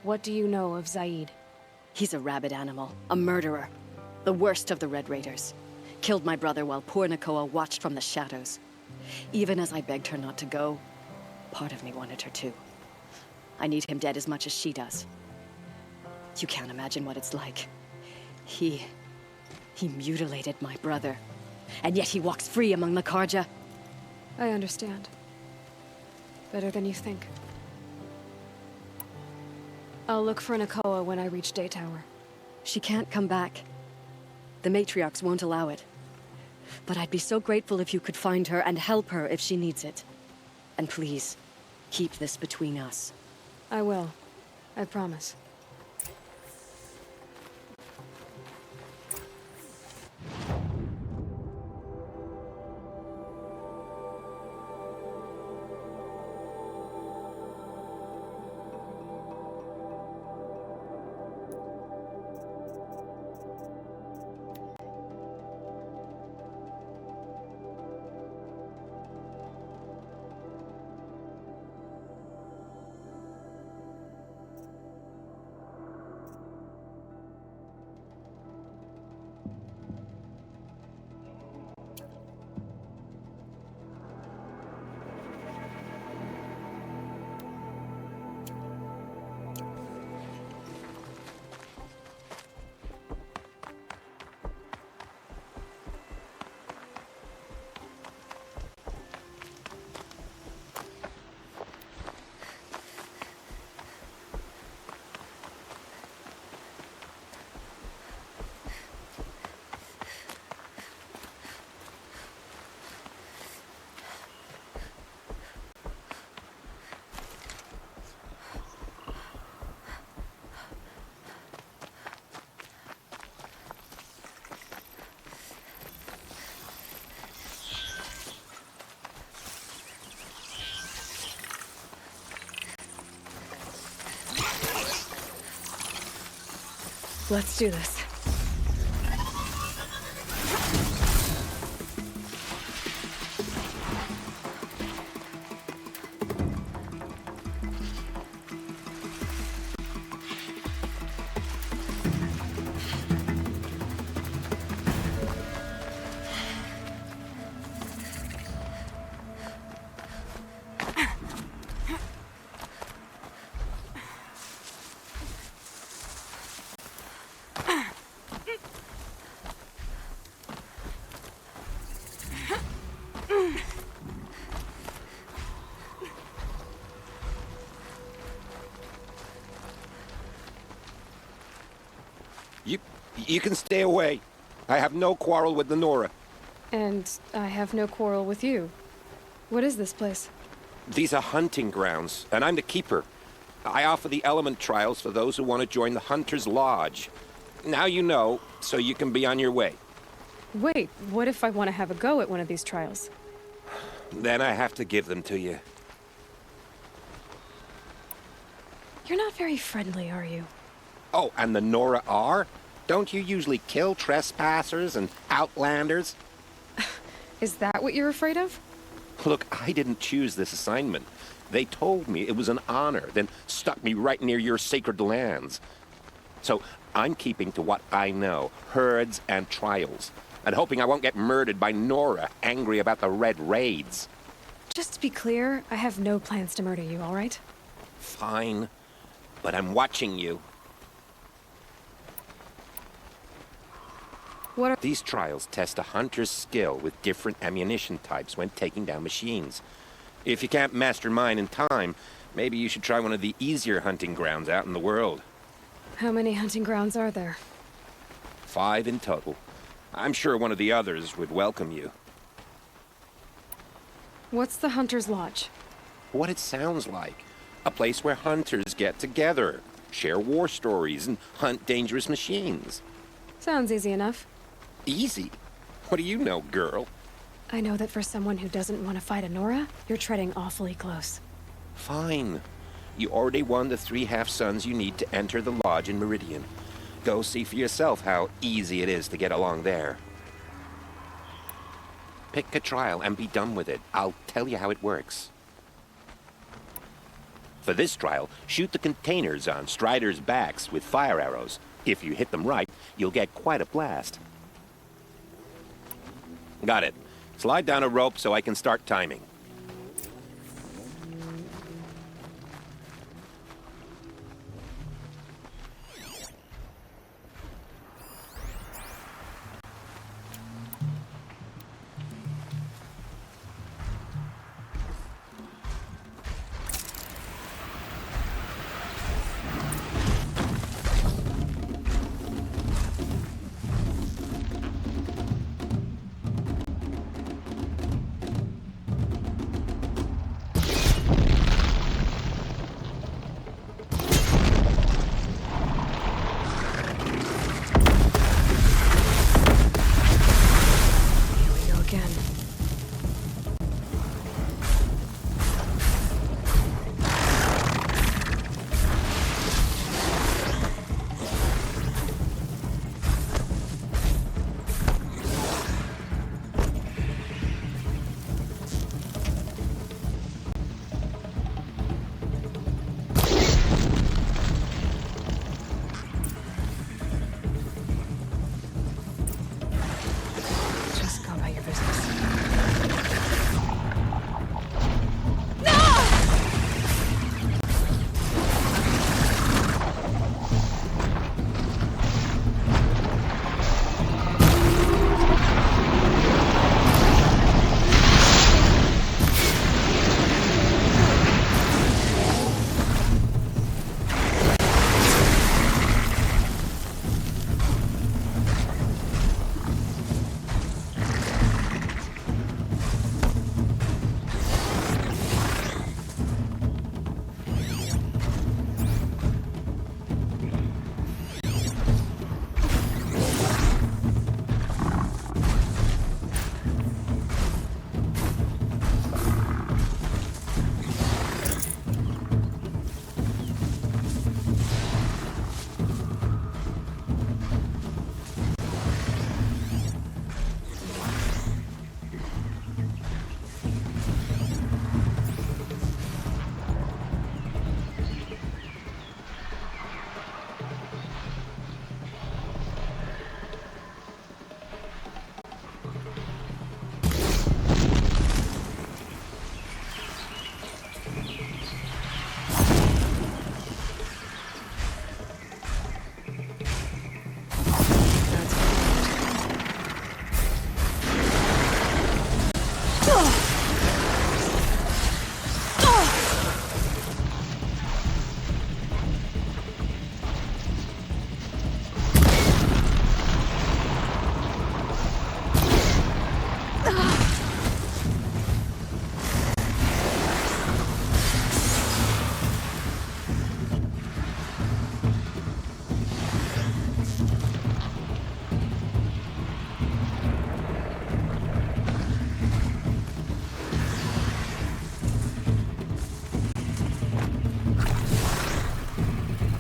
What do you know of Zaid? He's a rabid animal, a murderer. The worst of the Red Raiders. Killed my brother while poor Nakoa watched from the shadows. Even as I begged her not to go, part of me wanted her to. I need him dead as much as she does. You can't imagine what it's like. He mutilated my brother. And yet he walks free among the Karja. I understand. Better than you think. I'll look for Nakoa when I reach Daytower. She can't come back. The matriarchs won't allow it. But I'd be so grateful if you could find her and help her if she needs it. And please, keep this between us. I will. I promise. Let's do this. You can stay away. I have no quarrel with the Nora. And I have no quarrel with you. What is this place? These are hunting grounds, and I'm the keeper. I offer the element trials for those who want to join the Hunter's Lodge. Now you know, so you can be on your way. Wait, what if I want to have a go at one of these trials? Then I have to give them to you. You're not very friendly, are you? Oh, and the Nora are? Don't you usually kill trespassers and outlanders? Is that what you're afraid of? Look, I didn't choose this assignment. They told me it was an honor, then stuck me right near your sacred lands. So I'm keeping to what I know, herds and trials, and hoping I won't get murdered by Nora, angry about the Red Raids. Just to be clear, I have no plans to murder you, all right? Fine, but I'm watching you. What are These trials test a hunter's skill with different ammunition types when taking down machines. If you can't master mine in time, maybe you should try one of the easier hunting grounds out in the world. How many hunting grounds are there? 5 in total. I'm sure one of the others would welcome you. What's the Hunter's Lodge? What it sounds like. A place where hunters get together, share war stories, and hunt dangerous machines. Sounds easy enough. Easy? What do you know, girl? I know that for someone who doesn't want to fight Anora, you're treading awfully close. Fine. You already won the 3 half-suns you need to enter the lodge in Meridian. Go see for yourself how easy it is to get along there. Pick a trial and be done with it. I'll tell you how it works. For this trial, shoot the containers on Striders' backs with fire arrows. If you hit them right, you'll get quite a blast. Got it. Slide down a rope so I can start timing.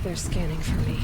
They're scanning for me.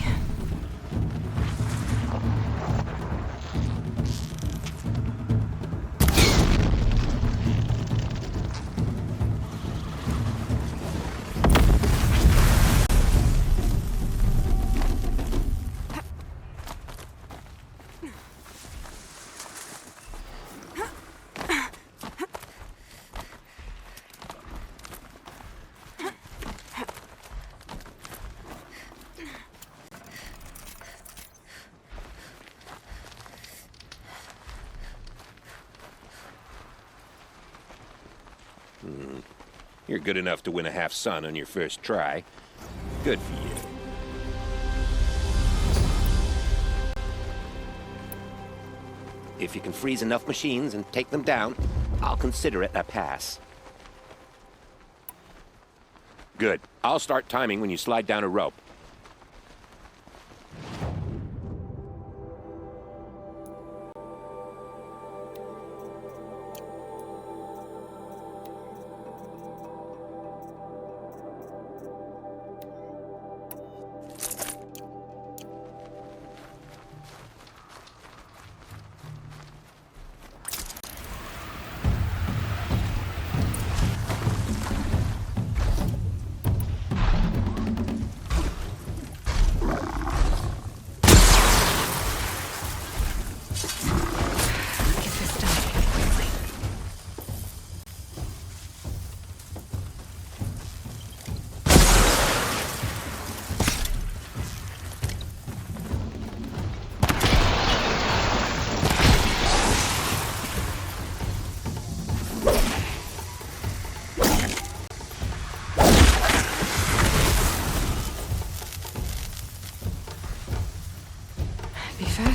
You're good enough to win a half-sun on your first try. Good for you. If you can freeze enough machines and take them down, I'll consider it a pass. Good. I'll start timing when you slide down a rope.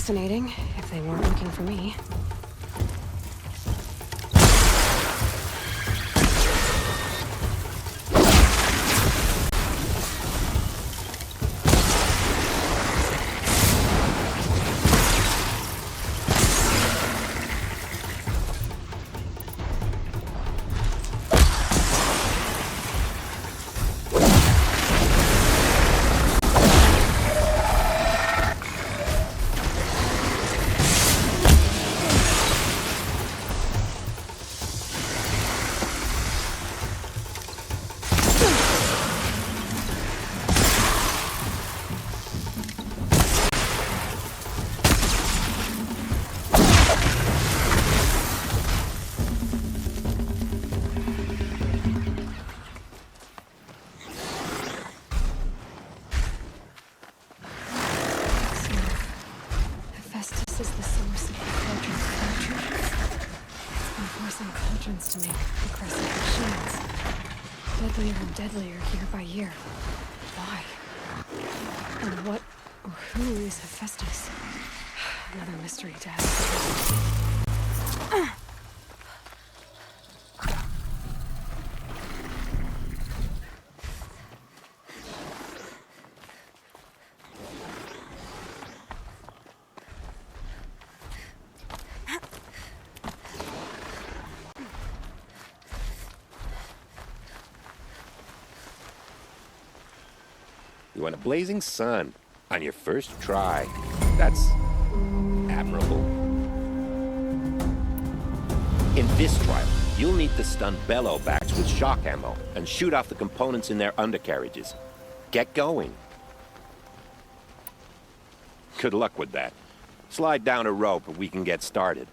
fascinating, if they weren't looking for me. To make aggressive machines. Deadlier and deadlier year by year. Why? And what or who is Hephaestus? Another mystery to ask. You want a blazing sun on your first try. That's admirable. In this trial, you'll need to stun bellow backs with shock ammo and shoot off the components in their undercarriages. Get going. Good luck with that. Slide down a rope and we can get started.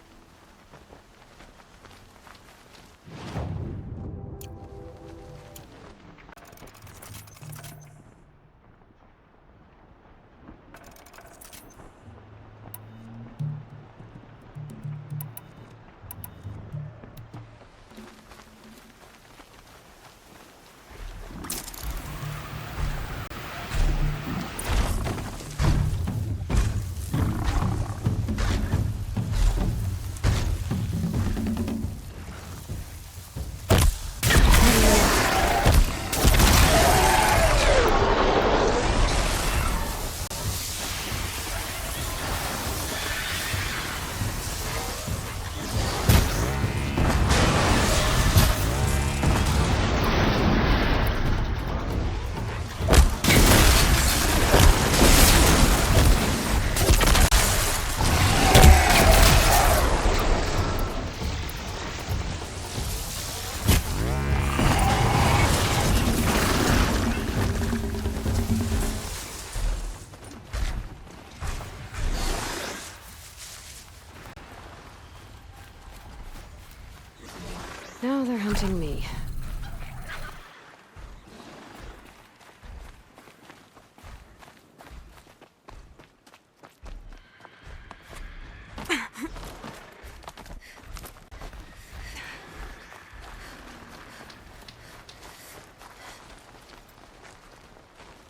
Now they're hunting me.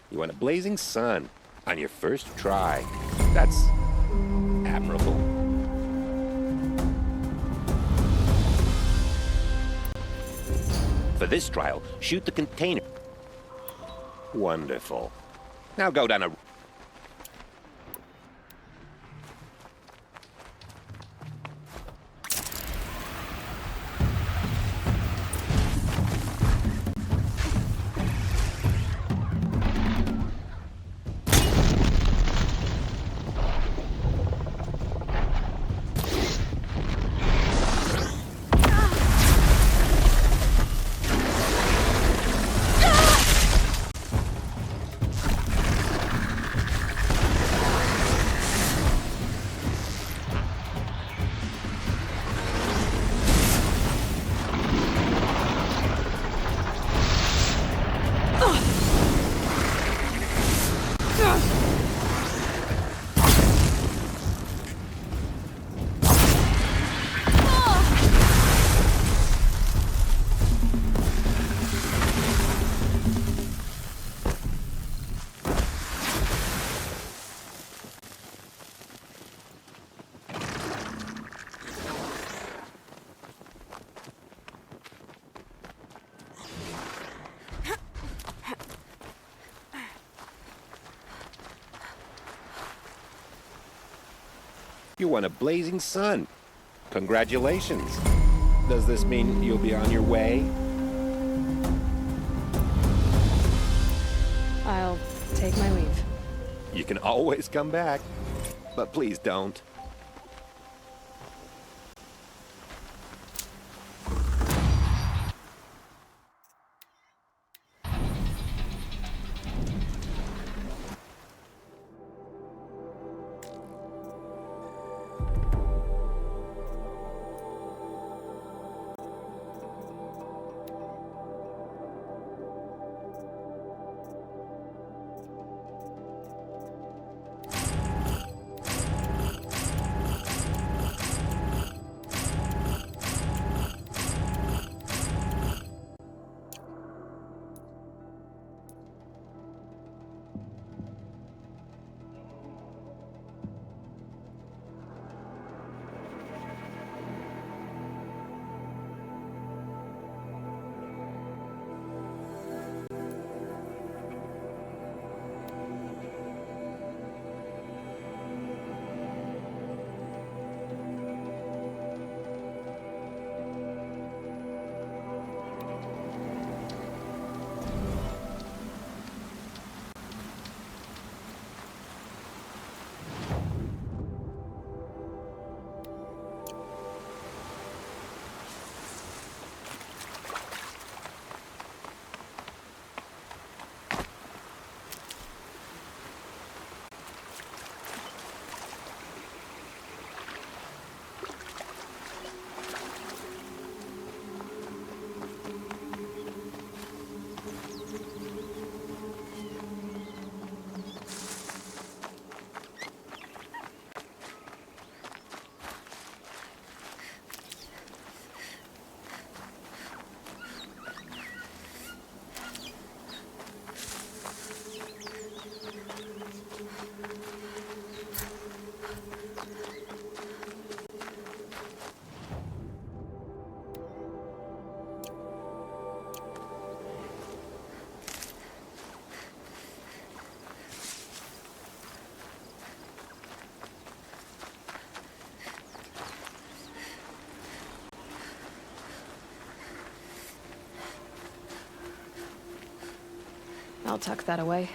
You want a blazing sun on your first try. That's admirable. For this trial, shoot the container. Wonderful. Now go down a... You won a blazing sun. Congratulations. Does this mean you'll be on your way? I'll take my leave. You can always come back, but please don't. I'll tuck that away.